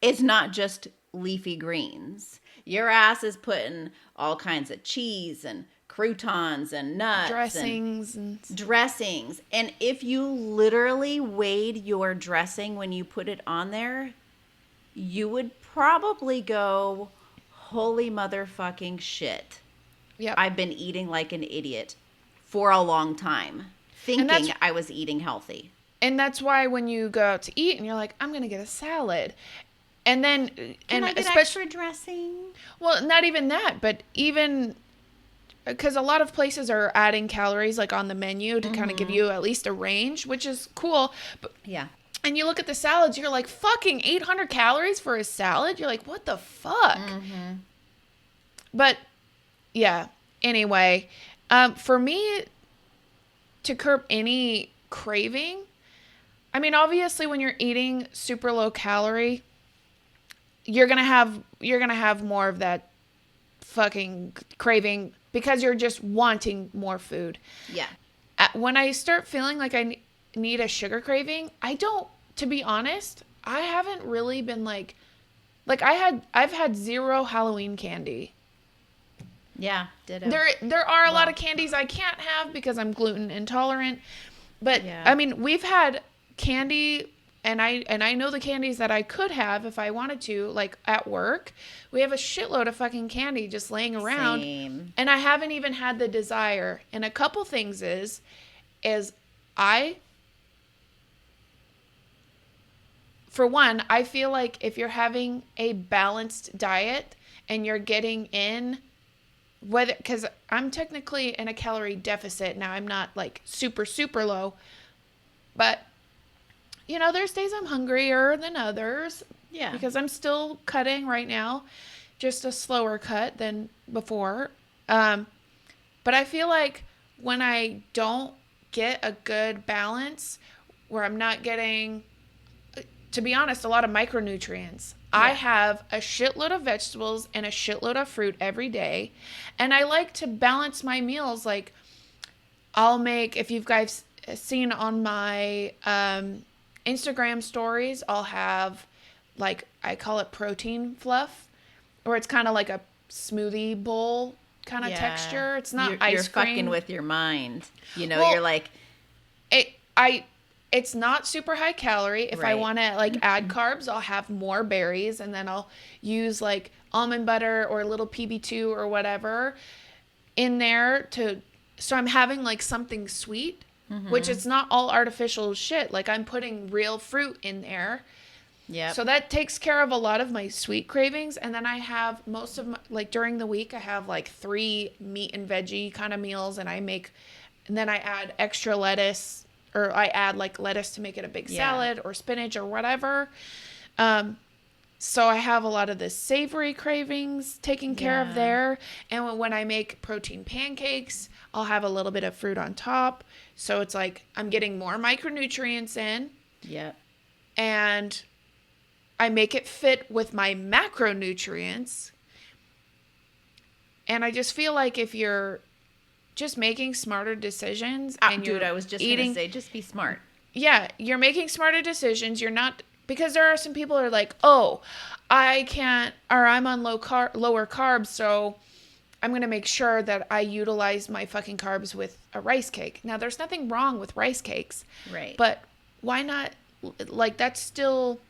is not just leafy greens. Your ass is putting all kinds of cheese and croutons and nuts, dressings. And if you literally weighed your dressing when you put it on there, you would probably go, holy motherfucking shit. Yeah, I've been eating like an idiot for a long time, thinking I was eating healthy. And that's why when you go out to eat and you're like, I'm going to get a salad. And then, Can I get extra dressing? Well, not even that, but even because a lot of places are adding calories like on the menu to kind of give you at least a range, which is cool. But yeah. And you look at the salads, you're like, fucking 800 calories for a salad? You're like, what the fuck? But yeah, anyway, for me to curb any craving, I mean, obviously when you're eating super low calorie, you're going to have more of that fucking craving because you're just wanting more food. Yeah. When I start feeling like I need a sugar craving, to be honest, I haven't really been like Like I've had zero Halloween candy. Yeah, ditto. There are a lot of candies I can't have because I'm gluten intolerant. But Yeah. I mean, we've had candy, and I know the candies that I could have if I wanted to, like at work. We have a shitload of fucking candy just laying around. Same. And I haven't even had the desire. And a couple things is I for one, I feel like if you're having a balanced diet and you're getting in whether, because I'm technically in a calorie deficit now, I'm not like super low, but you know, there's days I'm hungrier than others. Yeah. Because I'm still cutting right now, just a slower cut than before. But I feel like when I don't get a good balance, where I'm not getting, to be honest, a lot of micronutrients. Yeah. I have a shitload of vegetables and a shitload of fruit every day. And I like to balance my meals. Like, I'll make, if you guys seen on my Instagram stories, I'll have, like, I call it protein fluff, or it's kind of like a smoothie bowl kind of texture. It's not ice cream. You're fucking with your mind. You know, well, you're like... It's not super high calorie. If I want to like add carbs, I'll have more berries, and then I'll use like almond butter or a little PB2 or whatever in there so I'm having like something sweet, which it's not all artificial shit. Like I'm putting real fruit in there. Yeah. So that takes care of a lot of my sweet cravings. And then I have most of my, like during the week, I have like 3 meat and veggie kind of meals, and then I add extra lettuce. Or I add like lettuce to make it a big salad, or spinach or whatever. So I have a lot of the savory cravings taken care of there. And when I make protein pancakes, I'll have a little bit of fruit on top. So it's like I'm getting more micronutrients in. Yeah. And I make it fit with my macronutrients. And I just feel like if you're just making smarter decisions and dude, I was just gonna say, just be smart. Yeah, you're making smarter decisions. You're not, because there are some people who are like, oh, I can't, or I'm on lower carbs, so I'm gonna make sure that I utilize my fucking carbs with a rice cake. Now, there's nothing wrong with rice cakes, right? But why not? Like, that's still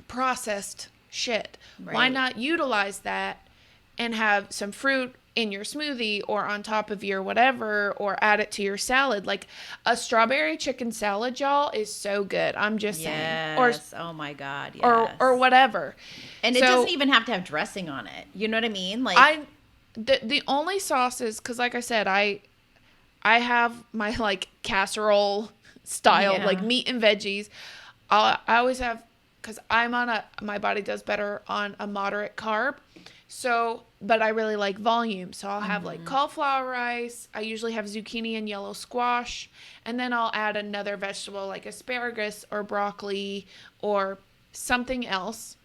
processed shit. Right. Why not utilize that and have some fruit in your smoothie or on top of your whatever, or add it to your salad? Like a strawberry chicken salad, y'all, is so good. I'm just saying. Or, oh my God. Yes. Or whatever. And it doesn't even have to have dressing on it. You know what I mean? Like the only sauces, because like I said, I have my like casserole style, like meat and veggies. I always have, because my body does better on a moderate carb. So, but I really like volume. So I'll have like cauliflower rice. I usually have zucchini and yellow squash. And then I'll add another vegetable like asparagus or broccoli or something else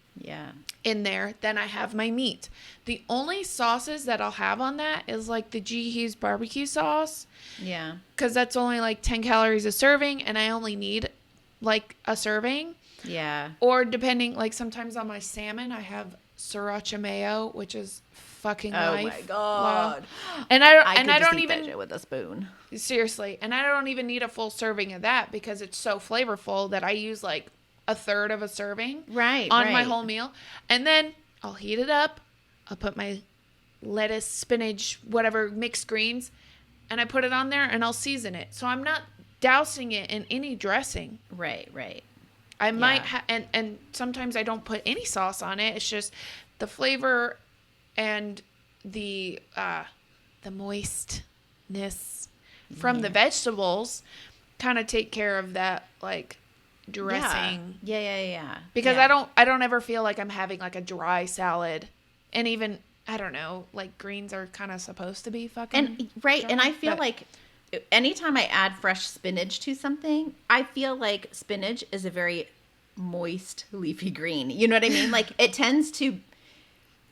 in there. Then I have my meat. The only sauces that I'll have on that is like the G-Hughes barbecue sauce. Yeah. Because that's only like 10 calories a serving, and I only need like a serving. Yeah. Or depending, like sometimes on my salmon, I have sriracha mayo, which is fucking life. Oh my God. Wow. And I don't eat even that shit with a spoon. Seriously. And I don't even need a full serving of that because it's so flavorful that I use like a third of a serving on my whole meal. And then I'll heat it up. I'll put my lettuce, spinach, whatever, mixed greens, and I put it on there and I'll season it. So I'm not dousing it in any dressing. Right. I might and sometimes I don't put any sauce on it. It's just the flavor and the moistness from the vegetables kind of take care of that like dressing. Yeah. Because I don't ever feel like I'm having like a dry salad, and even I don't know, like greens are kind of supposed to be fucking dry, and I feel like anytime I add fresh spinach to something, I feel like spinach is a very moist leafy green. You know what I mean? Like it tends to,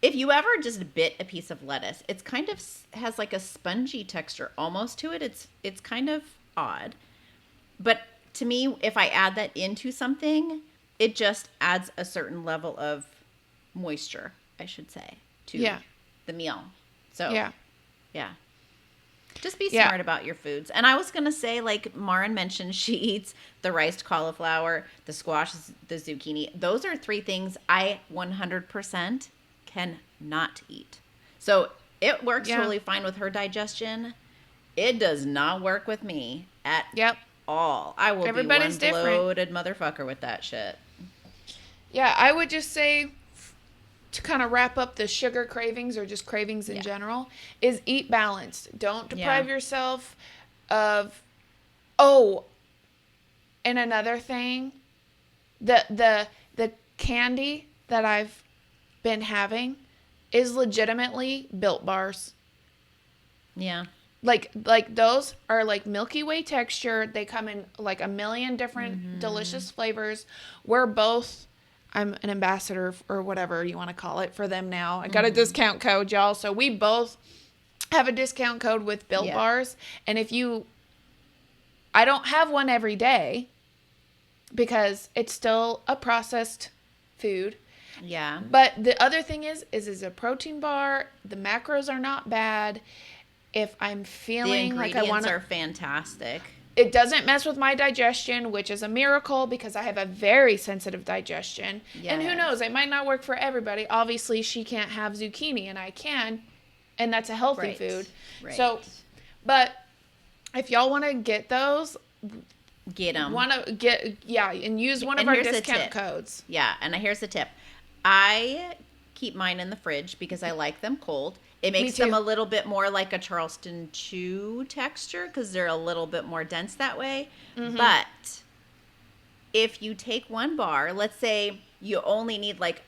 if you ever just bit a piece of lettuce, it's kind of has like a spongy texture almost to it. It's kind of odd. But to me, if I add that into something, it just adds a certain level of moisture, I should say, to Yeah. the meal. So, Yeah. yeah. Just be Yeah. smart about your foods. And I was going to say, like Marin mentioned, she eats the riced cauliflower, the squash, the zucchini. Those are 3 things I 100% cannot eat. So it works Yeah. totally fine with her digestion. It does not work with me at Yep. all. I will Everybody's be one different. bloated motherfucker with that shit. Yeah, I would just say, to kind of wrap up the sugar cravings or just cravings in general, is eat balanced. Don't deprive yourself of, oh, and another thing, the candy that I've been having is legitimately Built Bars. Yeah. Like those are like Milky Way texture. They come in like a million different delicious flavors. I'm an ambassador or whatever you want to call it for them now. I got a discount code, y'all. So we both have a discount code with Built Bars. And I don't have one every day because it's still a processed food. Yeah. But the other thing is a protein bar. The macros are not bad. If I'm feeling like I want are fantastic. It doesn't mess with my digestion, which is a miracle because I have a very sensitive digestion. Yes. And who knows, it might not work for everybody. Obviously, she can't have zucchini and I can, and that's a healthy food. Right. So, but if y'all want to get those, get them. And use one of our discount codes. Yeah, and here's the tip. I keep mine in the fridge because I like them cold. It makes them a little bit more like a Charleston Chew texture because they're a little bit more dense that way. Mm-hmm. But if you take one bar, let's say you only need let's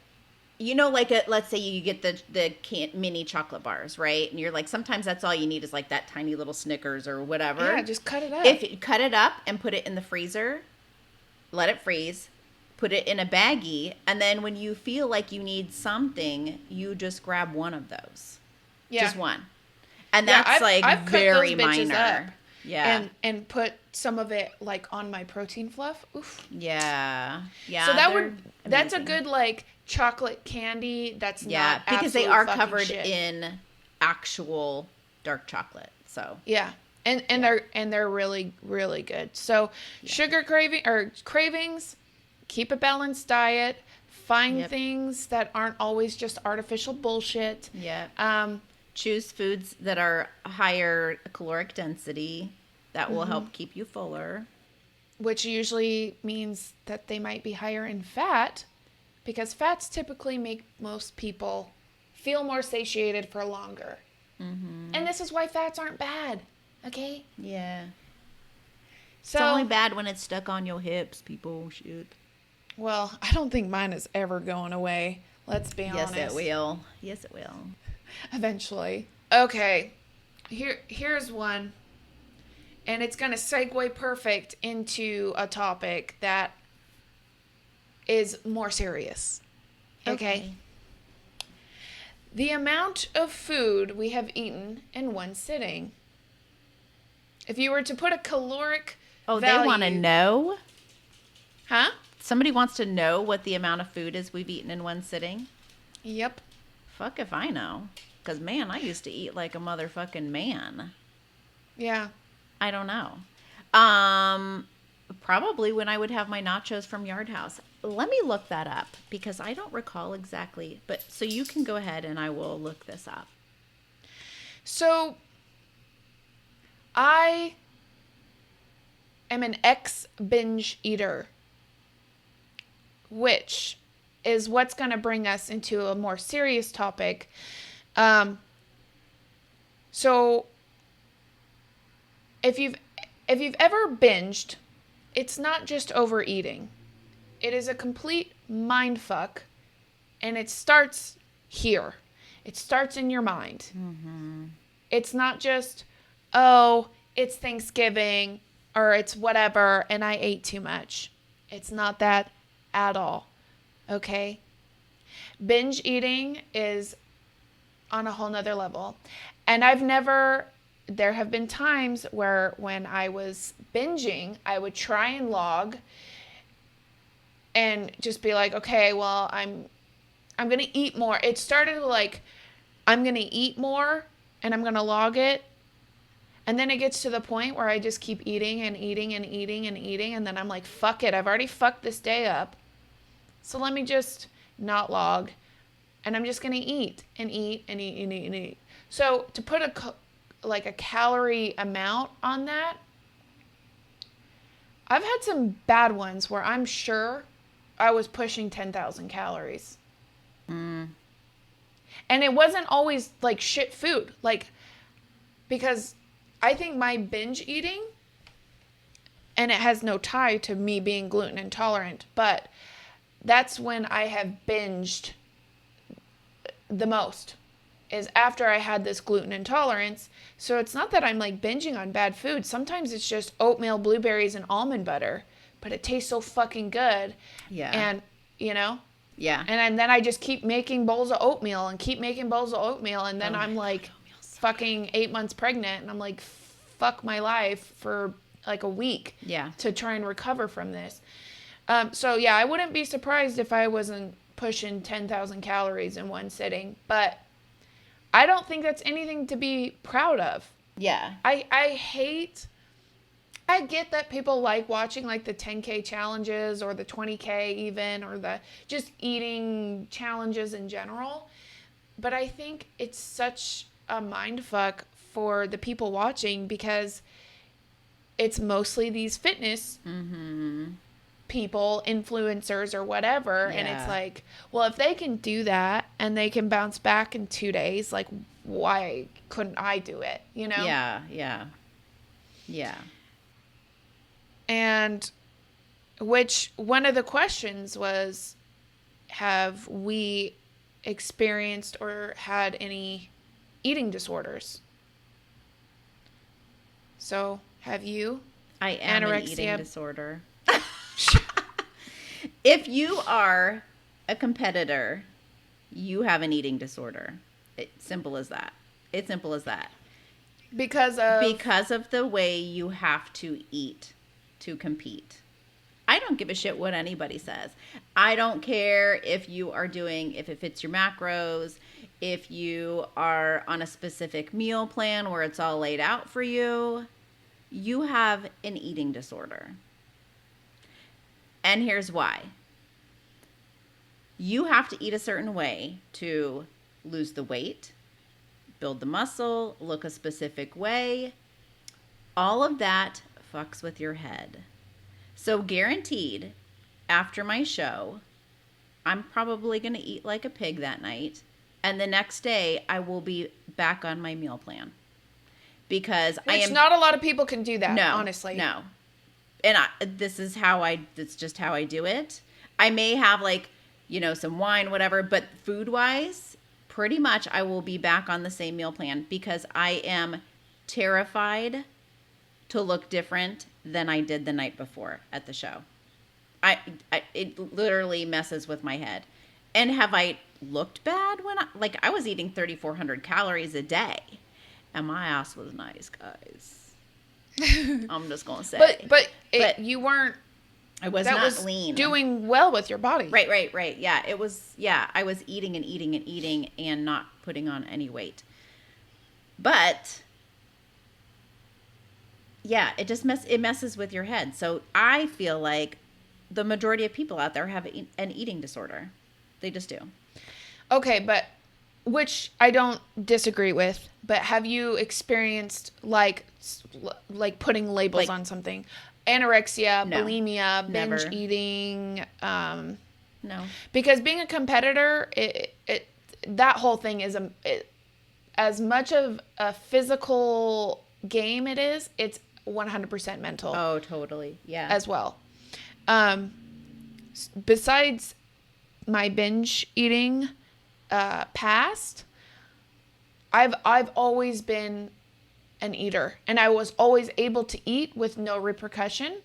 say you get the mini chocolate bars, right? And you're like, sometimes that's all you need is like that tiny little Snickers or whatever. Yeah, just cut it up. If you cut it up and put it in the freezer, let it freeze, put it in a baggie, and then when you feel like you need something, you just grab one of those. Yeah. Just one. And that's I've very minor. Up and put some of it like on my protein fluff. Oof. Yeah. Yeah. So that's a good like chocolate candy that's not because they are covered shit. in actual dark chocolate. So yeah. And they're really, really good. So sugar cravings, keep a balanced diet, find things that aren't always just artificial bullshit. Yeah. Choose foods that are higher caloric density. That will help keep you fuller. Which usually means that they might be higher in fat, because fats typically make most people feel more satiated for longer. Mm-hmm. And this is why fats aren't bad, okay? Yeah. So, it's only bad when it's stuck on your hips, people. Shit. Well, I don't think mine is ever going away. Let's be honest. Yes, it will. Yes, it will. Eventually. Okay. Here's one. And it's going to segue perfect into a topic that is more serious. Okay. The amount of food we have eaten in one sitting. If you were to put a caloric value... they want to know? Huh? Somebody wants to know what the amount of food is we've eaten in one sitting? Yep. Fuck if I know. Because, man, I used to eat like a motherfucking man. Yeah. I don't know. Probably when I would have my nachos from Yard House. Let me look that up because I don't recall exactly. But so you can go ahead and I will look this up. So I am an ex-binge eater, which is what's going to bring us into a more serious topic. So if you've ever binged, it's not just overeating. It is a complete mind fuck, and it starts here. It starts in your mind. Mm-hmm. It's not just, oh, it's Thanksgiving or it's whatever and I ate too much. It's not that at all. Okay? Binge eating is on a whole nother level. And there have been times where when I was binging, I would try and log and just be like, okay, well, I'm I'm going to eat more. It started like, I'm going to eat more and I'm going to log it. And then it gets to the point where I just keep eating and eating and eating and eating. And then I'm like, fuck it. I've already fucked this day up. So let me just not log. And I'm just going to eat and eat and eat and eat and eat. So to put a calorie amount on that, I've had some bad ones where I'm sure I was pushing 10,000 calories. And it wasn't always like shit food. Like, because I think my binge eating, and it has no tie to me being gluten intolerant, but that's when I have binged the most, is after I had this gluten intolerance. So it's not that I'm like binging on bad food. Sometimes it's just oatmeal, blueberries, and almond butter, but it tastes so fucking good. Yeah. And, you know? Yeah. And then I just keep making bowls of oatmeal and keep making bowls of oatmeal. And then I'm like fucking 8 months pregnant. And I'm like, fuck my life for like a week. Yeah. To try and recover from this. So yeah, I wouldn't be surprised if I wasn't pushing 10,000 calories in one sitting. But I don't think that's anything to be proud of. Yeah. I get that people like watching like the 10K challenges or the 20K even, or the just eating challenges in general. But I think it's such a mind fuck for the people watching, because it's mostly these fitness people, influencers or whatever. Yeah. And it's like, well, if they can do that and they can bounce back in 2 days, like, why couldn't I do it? You know? Yeah. Yeah. Yeah. And which one of the questions was, have we experienced or had any eating disorders? So have you? I am an eating disorder. If you are a competitor, you have an eating disorder. It's simple as that. It's simple as that. Because of the way you have to eat to compete. I don't give a shit what anybody says. I don't care if you are if it fits your macros, if you are on a specific meal plan where it's all laid out for you. You have an eating disorder. And here's why. You have to eat a certain way to lose the weight, build the muscle, look a specific way. All of that fucks with your head. So guaranteed, after my show, I'm probably going to eat like a pig that night. And the next day, I will be back on my meal plan. Because not a lot of people can do that, honestly. No. And it's just how I do it. I may have some wine, whatever, but food-wise, pretty much I will be back on the same meal plan because I am terrified to look different than I did the night before at the show. It literally messes with my head. And have I looked bad when I was eating 3,400 calories a day, and my ass was nice, guys. I'm just gonna say. But you weren't. I was not lean. Doing well with your body. Right. Yeah, it was. Yeah, I was eating and eating and eating and not putting on any weight. But yeah, it messes with your head. So I feel like the majority of people out there have an eating disorder. They just do. Okay, but which I don't disagree with. But have you experienced like putting labels on something? Anorexia, bulimia, binge eating. No. Because being a competitor, that whole thing is as much of a physical game it's 100% mental. Oh, totally. Yeah. As well. Besides my binge eating past, I've always been an eater, and I was always able to eat with no repercussion,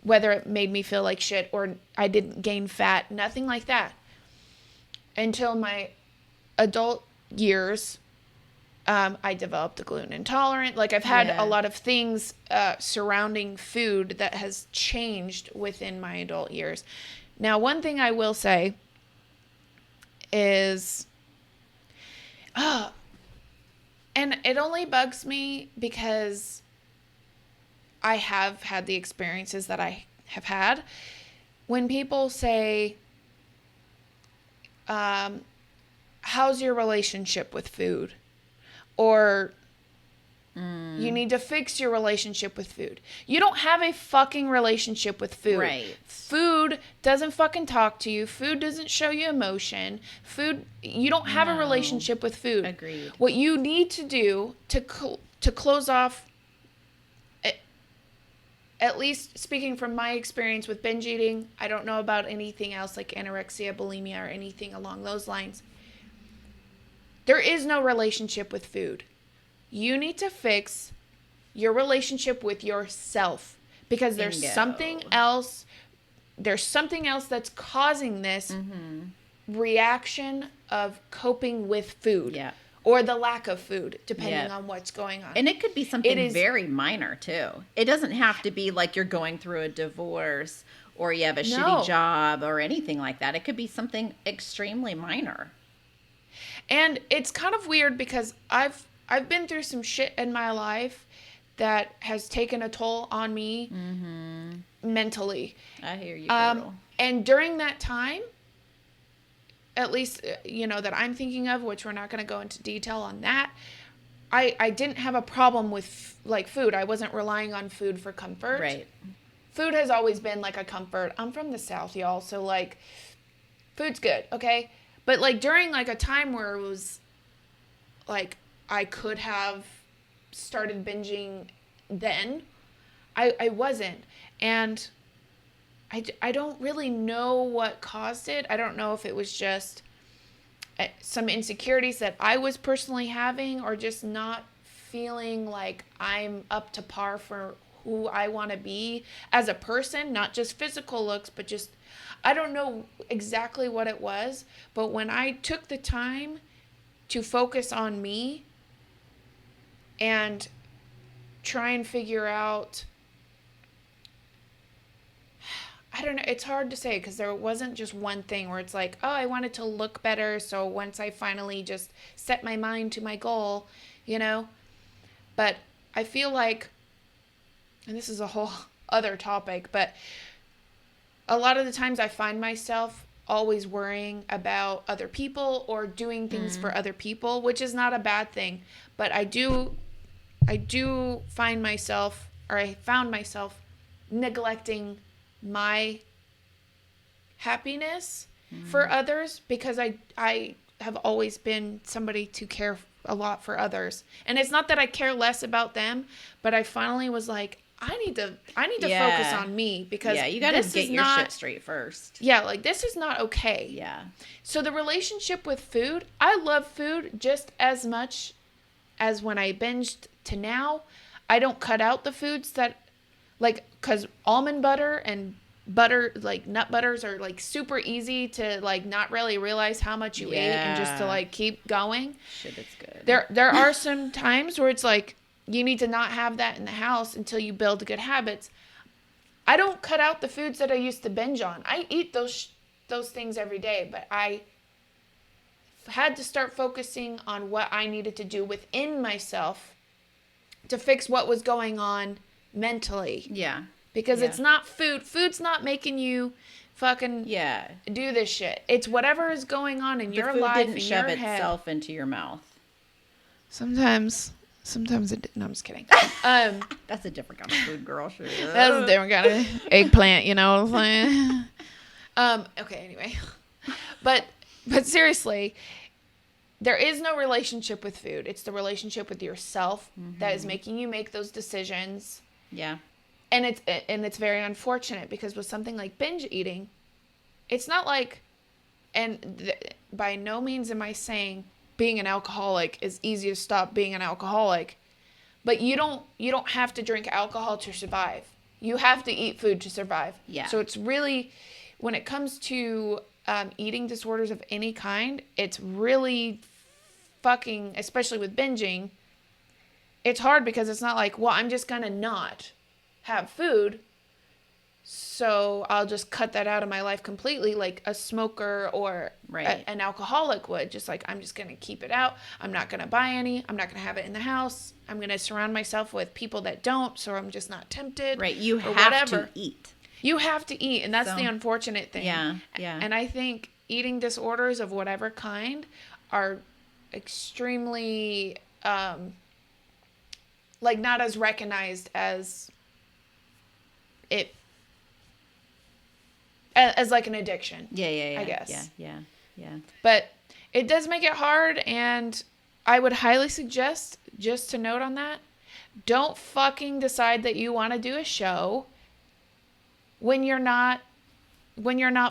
whether it made me feel like shit or I didn't gain fat, nothing like that. Until my adult years, I developed a gluten intolerant. Like I've had a lot of things surrounding food that has changed within my adult years. Now, one thing I will say is, and it only bugs me because I have had the experiences that I have had. When people say, how's your relationship with food? Or you need to fix your relationship with food. You don't have a fucking relationship with food. Right. Food doesn't fucking talk to you. Food doesn't show you emotion. You don't have a relationship with food. Agreed. What you need to do to close off, at least speaking from my experience with binge eating, I don't know about anything else like anorexia, bulimia, or anything along those lines. There is no relationship with food. You need to fix your relationship with yourself because there's something else that's causing this reaction of coping with food. Yeah. Or the lack of food, depending on what's going on. And it could be something very minor, too. It doesn't have to be like you're going through a divorce or you have a shitty job or anything like that. It could be something extremely minor. And it's kind of weird because I've been through some shit in my life that has taken a toll on me mentally. I hear you, girl. And during that time, at least, that I'm thinking of, which we're not going to go into detail on that, I didn't have a problem with, food. I wasn't relying on food for comfort. Right. Food has always been, a comfort. I'm from the South, y'all, so, food's good, okay? But, during, a time where it was, I could have started binging then, I wasn't. And I don't really know what caused it. I don't know if it was just some insecurities that I was personally having or just not feeling like I'm up to par for who I want to be as a person, not just physical looks, but just, I don't know exactly what it was. But when I took the time to focus on me and try and figure out, I don't know, it's hard to say because there wasn't just one thing where it's like, oh, I wanted to look better, so once I finally just set my mind to my goal, But I feel like, and this is a whole other topic, but a lot of the times I find myself always worrying about other people or doing things for other people, which is not a bad thing. But I do find myself, or I found myself neglecting my happiness for others because I have always been somebody to care a lot for others. And it's not that I care less about them, but I finally was like, I need to focus on me because you got to get your shit straight first. Yeah, this is not okay. Yeah. So the relationship with food, I love food just as much as when I binged to now. I don't cut out the foods that, because almond butter and butter, nut butters are, super easy to, not really realize how much you ate and just to, keep going. Shit, it's good. There are some times where it's, you need to not have that in the house until you build good habits. I don't cut out the foods that I used to binge on. I eat those things every day, but I had to start focusing on what I needed to do within myself to fix what was going on mentally. Yeah. Because it's not food. Food's not making you fucking do this shit. It's whatever is going on in your life, in your head. The food didn't shove itself into your mouth. Sometimes it did. No, I'm just kidding. That's a different kind of food, girl. Sure. That's a different kind of eggplant, you know what I'm saying? Okay, anyway. But seriously, there is no relationship with food. It's the relationship with yourself that is making you make those decisions. Yeah. And it's very unfortunate because with something like binge eating, it's not like, by no means am I saying being an alcoholic is easy to stop being an alcoholic, but you don't have to drink alcohol to survive. You have to eat food to survive. Yeah. So it's really, when it comes to eating disorders of any kind, it's really fucking, especially with binging, it's hard because it's not like, well, I'm just gonna not have food So I'll just cut that out of my life completely, like a smoker or an alcoholic would. Just like, I'm just going to keep it out. I'm not going to buy any. I'm not going to have it in the house. I'm going to surround myself with people that don't, so I'm just not tempted. Right. You have to eat. You have to eat, and that's the unfortunate thing. Yeah, yeah. And I think eating disorders of whatever kind are extremely, like, not as recognized as it, as like an addiction. Yeah. I guess. Yeah. But it does make it hard, and I would highly suggest, just to note on that, don't fucking decide that you want to do a show when you're not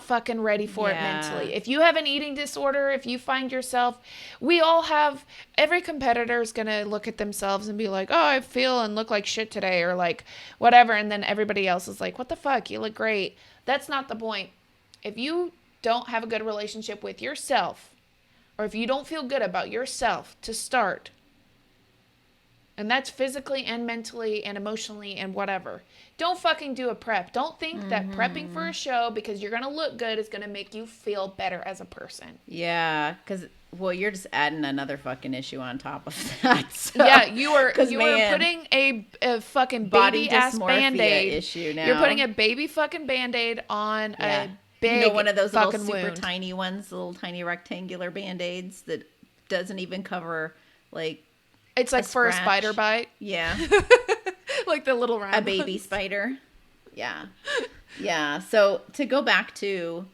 fucking ready for it mentally. If you have an eating disorder, if you find yourself, we all have, every competitor is going to look at themselves and be like, oh, I feel and look like shit today, or like whatever. And then everybody else is like, what the fuck? You look great. That's not the point. If you don't have a good relationship with yourself, or if you don't feel good about yourself to start, and that's physically and mentally and emotionally and whatever, don't fucking do a prep. Don't think that prepping for a show because you're going to look good is going to make you feel better as a person. Yeah, because, well, you're just adding another fucking issue on top of that. So. Yeah, you are putting a fucking baby-ass Band-Aid. Issue now. You're putting a baby fucking Band-Aid on a big one of those little fucking super wound. tiny ones, little tiny rectangular Band-Aids that doesn't even cover, like, it's like for a spider bite. Yeah. Like the little round a baby ones. spider. Yeah. Yeah. So to go back to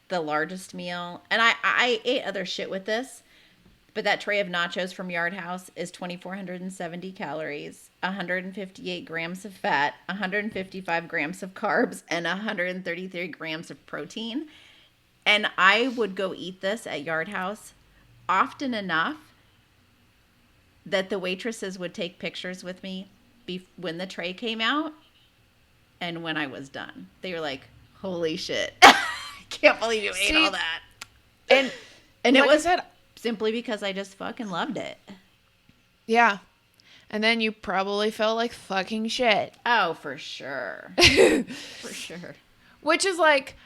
the largest meal, and I ate other shit with this, but that tray of nachos from Yard House is 2,470 calories, 158 grams of fat, 155 grams of carbs, and 133 grams of protein. And I would go eat this at Yard House often enough that the waitresses would take pictures with me when the tray came out and when I was done. They were like, holy shit. I can't believe you ate all that. And it like was simply because I just fucking loved it. Yeah. And then you probably felt like fucking shit. Oh, for sure. For sure. Which is like,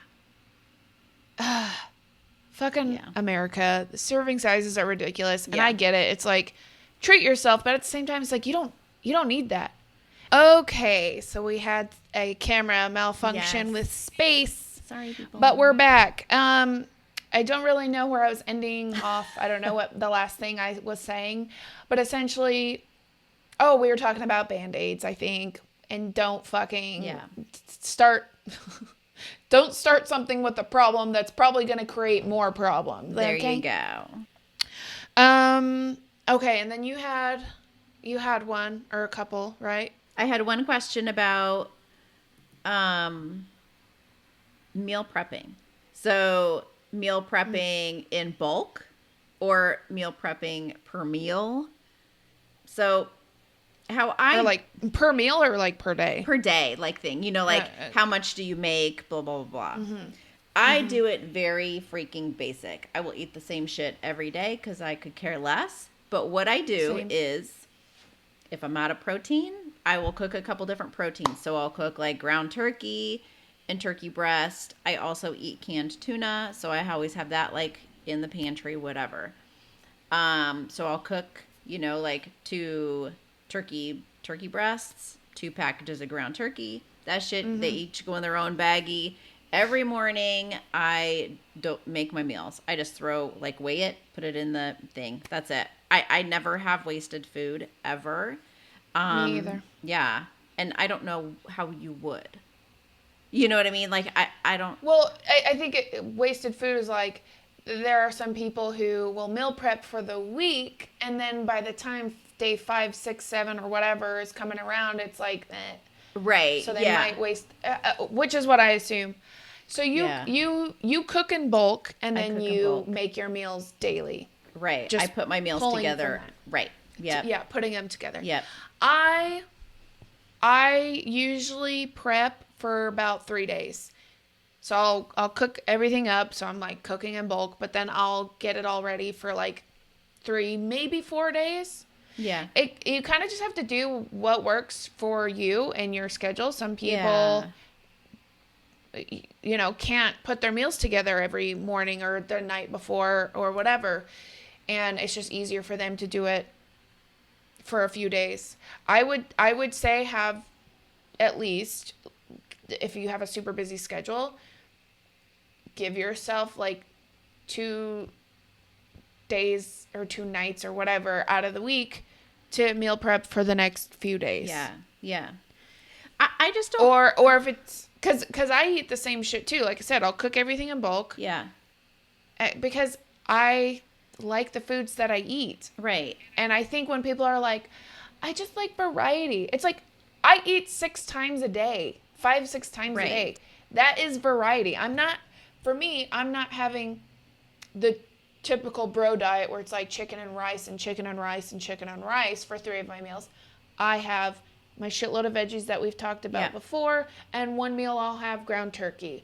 fucking America. The serving sizes are ridiculous. And I get it. It's like, treat yourself. But at the same time, it's like, you don't need that. Okay. So we had a camera malfunction with space. Sorry, people. But we're back. I don't really know where I was ending off. I don't know what the last thing I was saying. But essentially, we were talking about Band-Aids, I think. And don't fucking start... Don't start something with a problem that's probably going to create more problems. There you go. Okay, and then you had one or a couple, right? I had one question about meal prepping. So meal prepping in bulk or meal prepping per meal. So or like per meal or like per day? Per day, like thing. Like how much do you make, blah, blah, blah, blah. I do it very freaking basic. I will eat the same shit every day because I could care less. But what I do is, if I'm out of protein, I will cook a couple different proteins. So I'll cook like ground turkey and turkey breast. I also eat canned tuna. So I always have that like in the pantry, whatever. So I'll cook, like 2 turkey breasts, 2 packages of ground turkey. That shit, they each go in their own baggie. Every morning, I don't make my meals. I just weigh it, put it in the thing. That's it. I never have wasted food, ever. Me either. Yeah. And I don't know how you would. You know what I mean? Like, I don't... Well, I think wasted food is like, there are some people who will meal prep for the week, and then by the time day 5, 6, 7, or whatever is coming around, it's like, Right. So they might waste, which is what I assume. So you cook in bulk, and then you make your meals daily. Right. Just I put my meals together. Right. Yeah. Yeah, putting them together. Yep. I usually prep for about 3 days. So I'll cook everything up. So I'm like cooking in bulk, but then I'll get it all ready for like 3, maybe 4 days. Yeah. You kind of just have to do what works for you and your schedule. Some people can't put their meals together every morning or the night before or whatever. And it's just easier for them to do it for a few days. I would say have at least, if you have a super busy schedule, give yourself like 2 days or 2 nights or whatever out of the week to meal prep for the next few days. Yeah. I just don't. Or if it's because I eat the same shit too. Like I said, I'll cook everything in bulk. Yeah. Because I like the foods that I eat. Right. And I think when people are like, I just like variety. It's like, I eat 6 times a day, 5-6 times a day. That is variety. For me, I'm not having the typical bro diet where it's like chicken and rice and chicken and rice and chicken and rice for 3 of my meals. I have my shitload of veggies that we've talked about before, and one meal I'll have ground turkey.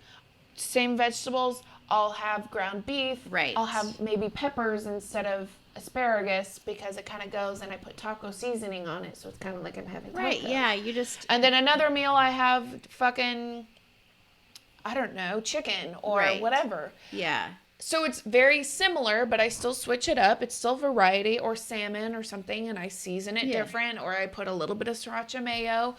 Same vegetables, I'll have ground beef. Right. I'll have maybe peppers instead of asparagus because it kind of goes, and I put taco seasoning on it, so it's kind of like I'm having tacos. Right, yeah, you just... And then another meal I have fucking, I don't know, chicken or whatever. Yeah. So it's very similar, but I still switch it up. It's still variety, or salmon or something, and I season it different, or I put a little bit of sriracha mayo.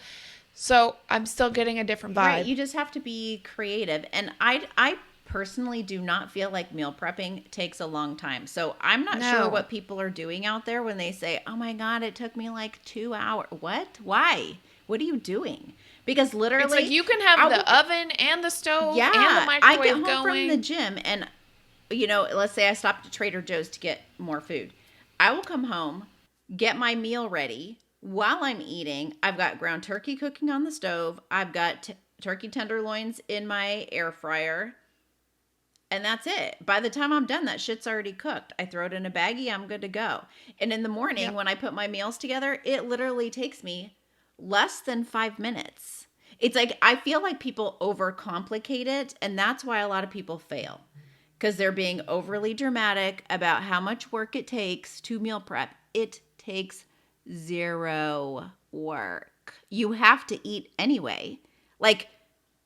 So I'm still getting a different vibe. Right, you just have to be creative. And I personally do not feel like meal prepping takes a long time. So I'm not sure what people are doing out there when they say, oh my God, it took me like 2 hours. What? Why? What are you doing? Because literally... It's like you can have the oven and the stove and the microwave I get home going. from the gym and, let's say I stopped at Trader Joe's to get more food. I will come home, get my meal ready. While I'm eating, I've got ground turkey cooking on the stove. I've got turkey tenderloins in my air fryer. And that's it. By the time I'm done, that shit's already cooked. I throw it in a baggie. I'm good to go. And in the morning, when I put my meals together, it literally takes me less than 5 minutes. It's like, I feel like people overcomplicate it. And that's why a lot of people fail. Because they're being overly dramatic about how much work it takes to meal prep. It takes 0 work. You have to eat anyway.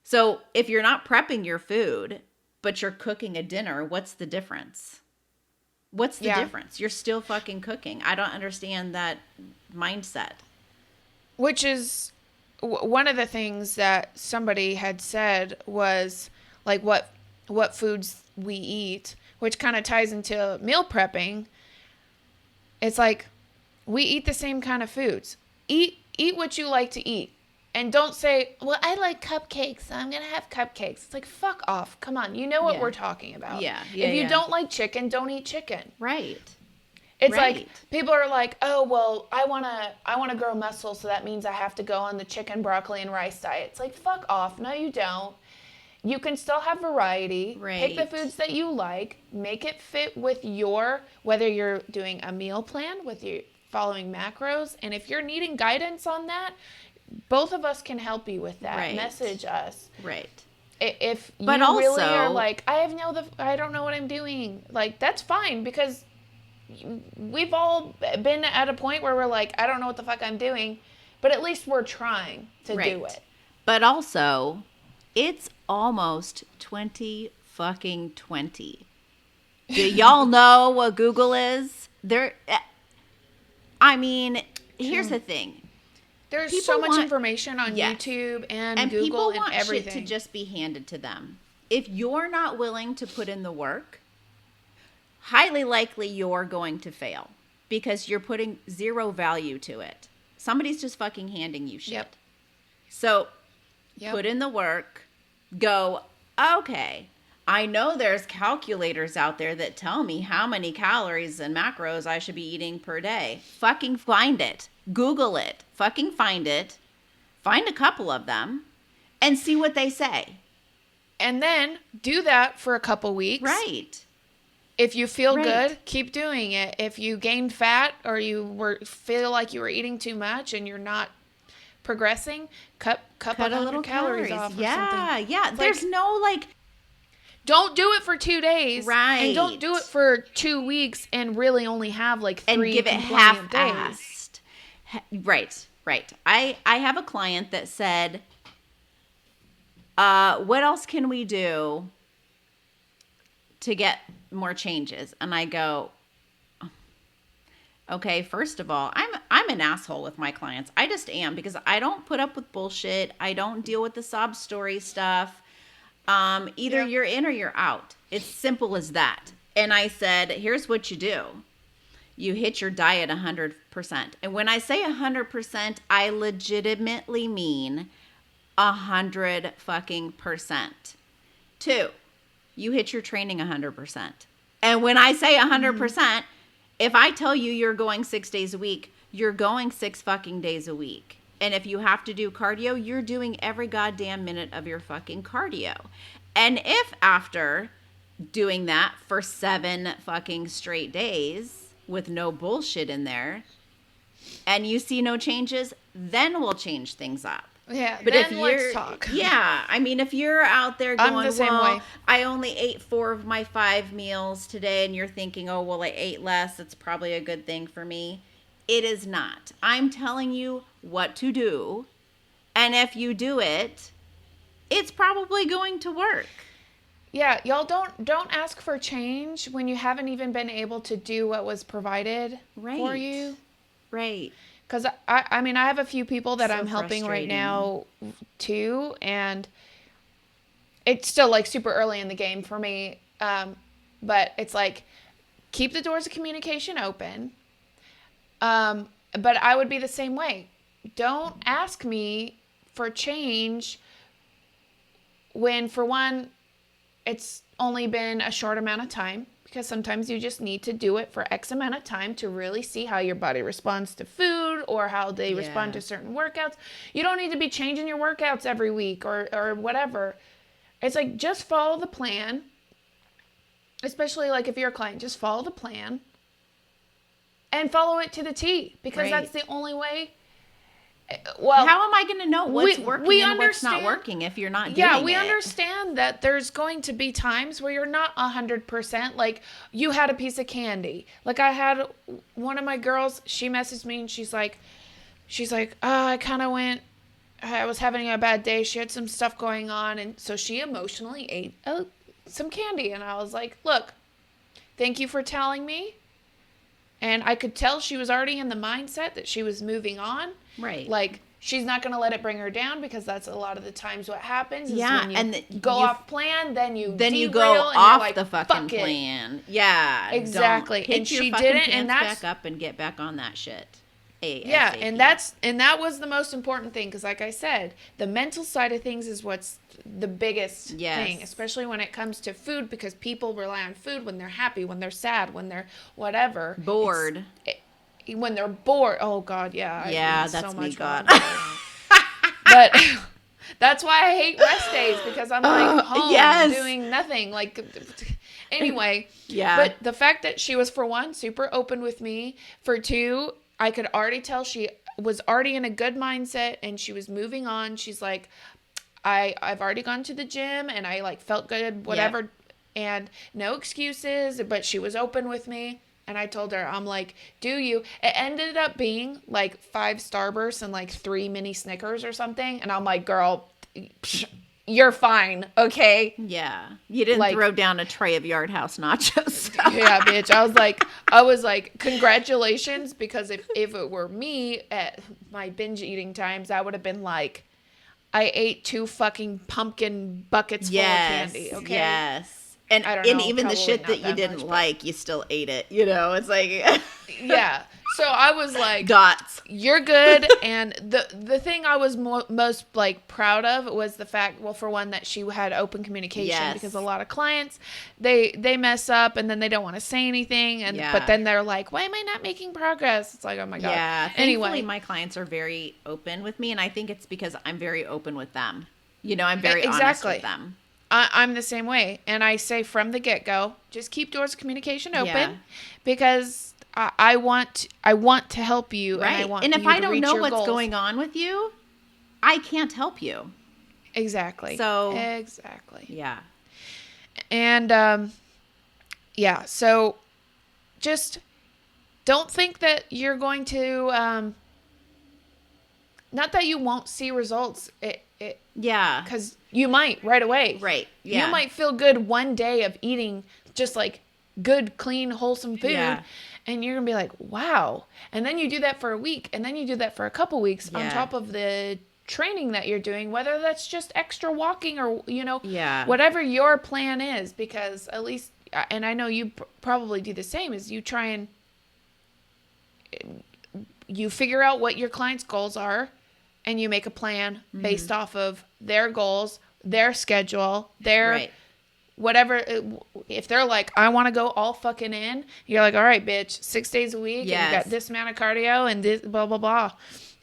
So if you're not prepping your food, but you're cooking a dinner, what's the difference? What's the difference? You're still fucking cooking. I don't understand that mindset. Which is one of the things that somebody had said was like what foods we eat, which kind of ties into meal prepping. It's like we eat the same kind of foods. Eat what you like to eat. And don't say, well, I like cupcakes, so I'm going to have cupcakes. It's like, fuck off. Come on. You know what we're talking about. If you don't like chicken, don't eat chicken. Right. It's like, people are like, oh, well, I want to grow muscle, so that means I have to go on the chicken, broccoli, and rice diet. It's like, fuck off. No, you don't. You can still have variety. Right. Pick the foods that you like. Make it fit with whether you're doing a meal plan, with you following macros. And if you're needing guidance on that, both of us can help you with that. Right. Message us. Right. If you but also, really are like, I don't know what I'm doing. Like, that's fine, because we've all been at a point where we're like, I don't know what the fuck I'm doing, but at least we're trying to do it. But also, it's almost 2020. Do y'all know what Google is? Here's the thing. There's so much information on YouTube and Google people and want everything. Shit to just be handed to them. If you're not willing to put in the work, highly likely you're going to fail because you're putting 0 value to it. Somebody's just fucking handing you shit. Yep. So put in the work, go, okay, I know there's calculators out there that tell me how many calories and macros I should be eating per day. Fucking find it. Google it. Fucking find it. Find a couple of them and see what they say. And then do that for a couple weeks. Right. If you feel good, keep doing it. If you gained fat or you feel like you were eating too much and you're not progressing, cut a little calories off or something. Yeah. There's no don't do it for 2 days. Right. And don't do it for 2 weeks and really only have 3 and give it half-assed. Right. I have a client that said What else can we do to get more changes? And I go, okay, first of all, I'm an asshole with my clients. I just am, because I don't put up with bullshit. I don't deal with the sob story stuff. Either you're in or you're out. It's simple as that. And I said, here's what you do. You hit your diet 100%. And when I say 100%, I legitimately mean 100 fucking percent. 2, you hit your training 100%. And when I say 100%, if I tell you you're going 6 days a week, you're going 6 fucking days a week. And if you have to do cardio, you're doing every goddamn minute of your fucking cardio. And if after doing that for 7 fucking straight days with no bullshit in there, and you see no changes, then we'll change things up. Yeah, but then if you're, let's talk. Yeah, I mean, if you're out there going, I'm the same well, way. I only ate 4 of my 5 meals today, and you're thinking, oh, well, I ate less, it's probably a good thing for me. It is not. I'm telling you what to do, and if you do it, it's probably going to work. Yeah, y'all don't ask for change when you haven't even been able to do what was provided for you. Right. Because I mean, I have a few people that So I'm helping right frustrating. now too, and it's still like super early in the game for me. But it's like, keep the doors of communication open. But I would be the same way. Don't ask me for change when, for one, it's only been a short amount of time, because sometimes you just need to do it for X amount of time to really see how your body responds to food or how they respond to certain workouts. You don't need to be changing your workouts every week or whatever. It's like, just follow the plan. Especially like if you're a client, just follow the plan and follow it to the T, because that's the only way. Well, how am I going to know what's working and what's not working if you're not doing it? Yeah, we understand that there's going to be times where you're not 100%. Like, you had a piece of candy. Like, I had one of my girls, she messaged me and she's like, I was having a bad day. She had some stuff going on. And so she emotionally ate some candy. And I was like, look, thank you for telling me. And I could tell she was already in the mindset that she was moving on. Right. Like, she's not going to let it bring her down, because that's a lot of the times what happens. Is when you and go off plan, then you go off like, the fucking plan. Yeah. Exactly. Pick and your she fucking didn't, pants and that's back up and get back on that shit. ASAP. Yeah, and that was the most important thing, because like I said, the mental side of things is what's the biggest thing, especially when it comes to food, because people rely on food when they're happy, when they're sad, when they're whatever. Bored. When they're bored. Oh, God, yeah. Yeah, that's so much God. But that's why I hate rest days, because I'm like home doing nothing. Like, anyway. Yeah. But the fact that she was, for one, super open with me. For two, I could already tell she was already in a good mindset and she was moving on. She's like, I've already gone to the gym and I like felt good, whatever. Yep. And no excuses, but she was open with me. And I told her, I'm like, do you? It ended up being like 5 Starbursts and like 3 mini Snickers or something. And I'm like, girl, you're fine, okay? Yeah. You didn't throw down a tray of Yard House nachos. Yeah, bitch. I was like, congratulations, because if it were me at my binge eating times, I would have been like, I ate 2 fucking pumpkin buckets full of candy, okay? Yes. And I don't know, even the shit that you didn't like, you still ate it. You know, it's like... Yeah. So I was like... Dots. You're good. And the thing I was most, like, proud of was the fact, well, for one, that she had open communication. Because a lot of clients, they mess up and then they don't want to say anything. But then they're like, why am I not making progress? It's like, oh, my God. Yeah. Anyway. Thankfully, my clients are very open with me. And I think it's because I'm very open with them. You know, I'm very honest with them. I'm the same way. And I say from the get-go, just keep doors of communication open, because I want to help you. Right. And I want and if you I to don't reach know your what's goals. going on with you, I can't help you. Exactly. Exactly. Yeah. And so just don't think that you're going to not that you won't see results. Yeah. Because You might right away. Right. Yeah. You might feel good one day of eating just like good, clean, wholesome food. Yeah. And you're going to be like, wow. And then you do that for a week. And then you do that for a couple weeks on top of the training that you're doing, whether that's just extra walking or, whatever your plan is. Because at least, and I know you probably do the same, is you try and you figure out what your client's goals are and you make a plan based off of their goals, their schedule, their whatever. If they're like, I want to go all fucking in, you're like, all right, bitch, 6 days a week. Yes. And you got this amount of cardio and this blah, blah, blah.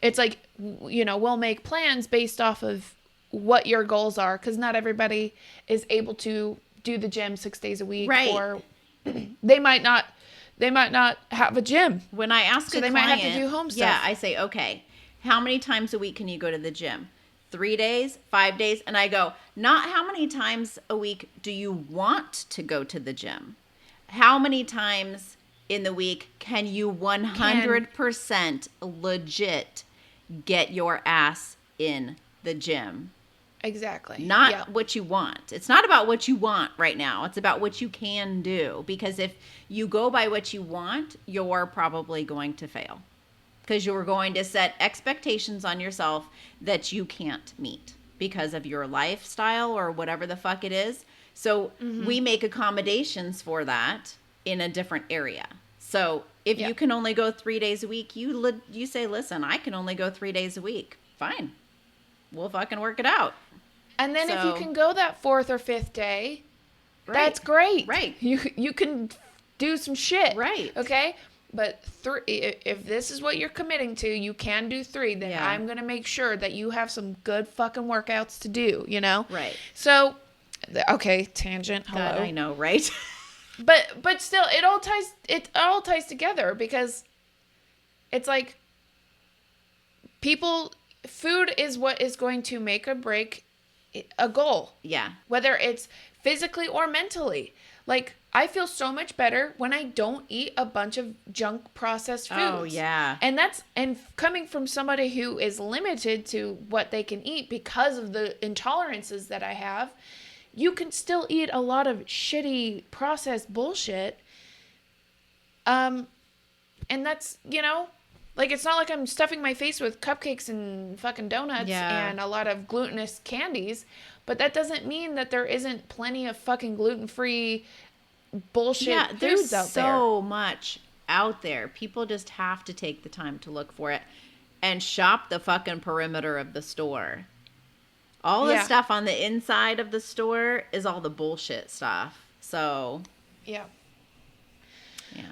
It's like, we'll make plans based off of what your goals are. Cause not everybody is able to do the gym 6 days a week, or they might not have a gym. When I ask a client, might have to do home stuff. Yeah, I say, okay, how many times a week can you go to the gym? 3 days, 5 days? And I go, not how many times a week do you want to go to the gym? How many times in the week can you 100% legit get your ass in the gym? Exactly. Not what you want. It's not about what you want right now. It's about what you can do. Because if you go by what you want, you're probably going to fail. Because you're going to set expectations on yourself that you can't meet because of your lifestyle or whatever the fuck it is. So we make accommodations for that in a different area. So if you can only go 3 days a week, you say, listen, I can only go 3 days a week. Fine. We'll fucking work it out. And then if you can go that 4th or 5th day, that's great. Right. You can do some shit. Right. Okay? But if this is what you're committing to, you can do 3, then I'm going to make sure that you have some good fucking workouts to do, Right. So, okay, tangent. Hello. God, I know, right? But still, it all ties together because it's like food is what is going to make or break a goal. Yeah. Whether it's physically or mentally. Like, I feel so much better when I don't eat a bunch of junk processed foods. Oh, yeah. And coming from somebody who is limited to what they can eat because of the intolerances that I have, you can still eat a lot of shitty processed bullshit. And that's, like, it's not like I'm stuffing my face with cupcakes and fucking donuts and a lot of glutinous candies, but that doesn't mean that there isn't plenty of fucking gluten-free bullshit foods out there. There's so much out there. People just have to take the time to look for it and shop the fucking perimeter of the store. All the stuff on the inside of the store is all the bullshit stuff. So, yeah.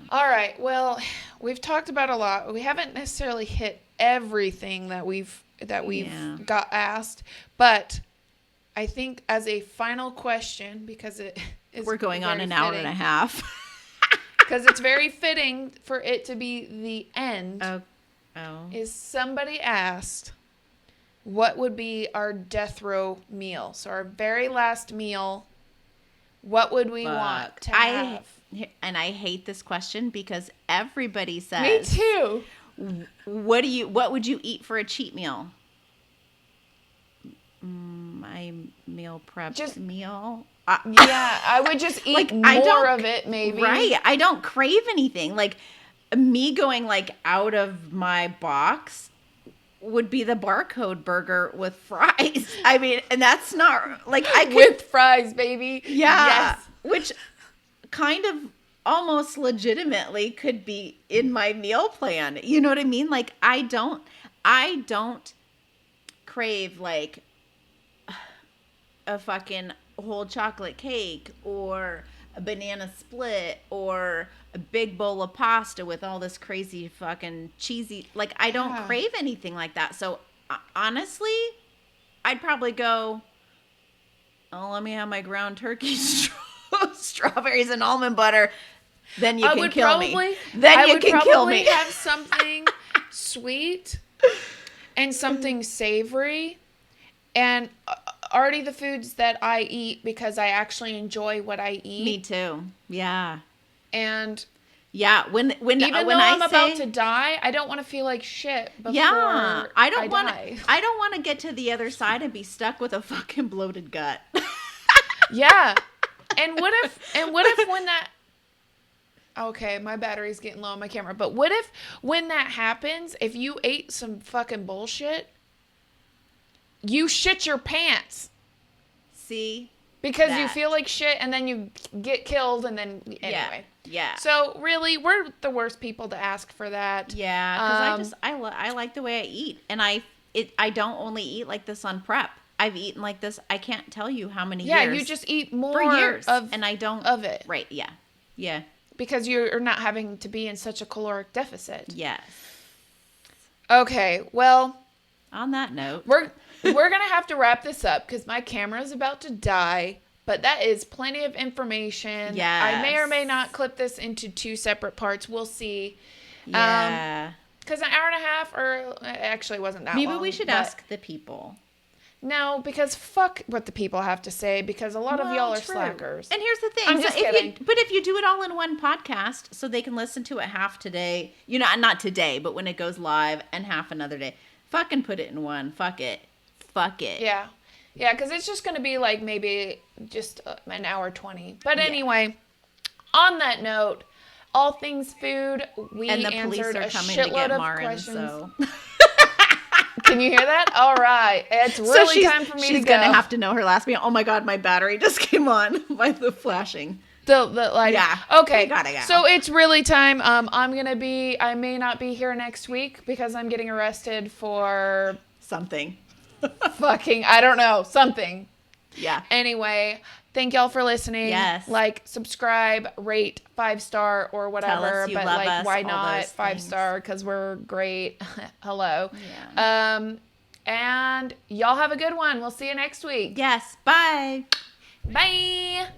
All right. Well, we've talked about a lot. We haven't necessarily hit everything that we've got asked, but I think as a final question, because we're going on an hour and a half, because it's very fitting for it to be the end. Is somebody asked, what would be our death row meal? So our very last meal, what would we want to have? And I hate this question because everybody says, me too. What would you eat for a cheat meal? My meal prep meal. I would just eat more of it, maybe. Right. I don't crave anything. Like, me going like out of my box would be the barcode burger with fries. I mean, and that's not like I could, with fries, baby. Yeah. Yes. Which kind of almost legitimately could be in my meal plan. You know what I mean? Like, I don't crave like a fucking whole chocolate cake or a banana split or a big bowl of pasta with all this crazy fucking cheesy, like, I don't crave anything like that. So honestly, I'd probably go, let me have my ground turkey, strawberries and almond butter. Then you can kill me. Then you can kill me. I would probably have something sweet and something savory, and already the foods that I eat because I actually enjoy what I eat. Me too. Yeah. And Yeah, when Even though I I'm say, about to die, I don't want to feel like shit before I don't want die. I don't want to get to the other side and be stuck with a fucking bloated gut. Yeah. And what if when that Okay, my battery's getting low on my camera. But what if when that happens, if you ate some fucking bullshit, you shit your pants? See? Because you That. feel like shit and then you get killed and then anyway. Yeah. So really, we're the worst people to ask for that. Yeah, because I like the way I eat, and I don't only eat like this on prep. I've eaten like this. I can't tell you how many years. Yeah, you just eat more for years, of and I don't of it. Right? Yeah, yeah. Because you're not having to be in such a caloric deficit. Yes. Okay, well, On that note, we're gonna have to wrap this up because my camera is about to die. But that is plenty of information. Yes. I may or may not clip this into 2 separate parts. We'll see. yeah. Because an hour and a half, or actually wasn't that long. Maybe we should ask the people. No, because fuck what the people have to say. Because a lot of y'all are True. slackers. And here's the thing. I'm just kidding. But if you do it all in one podcast, so they can listen to it half today, not today, but when it goes live, and half another day, fucking put it in one. Fuck it. Yeah. Yeah, because it's just going to be like maybe just an hour 20. But anyway, on that note, all things food, we And the police answered are a coming to shitload get of Marin, questions. so. Can you hear that? All right. It's really time for me to go. She's going to have to know her last meal. Oh my God, my battery just came on by the flashing. The lighting. Yeah. Okay. We gotta go. So it's really time. I may not be here next week because I'm getting arrested for Something. fucking, I don't know, something. Yeah. Anyway, thank y'all for listening. Yes. Like, subscribe, rate, 5-star or whatever. us you but love like, us, why all not those 5-star? Because we're great. Hello. Yeah. And y'all have a good one. We'll see you next week. Yes. Bye. Bye.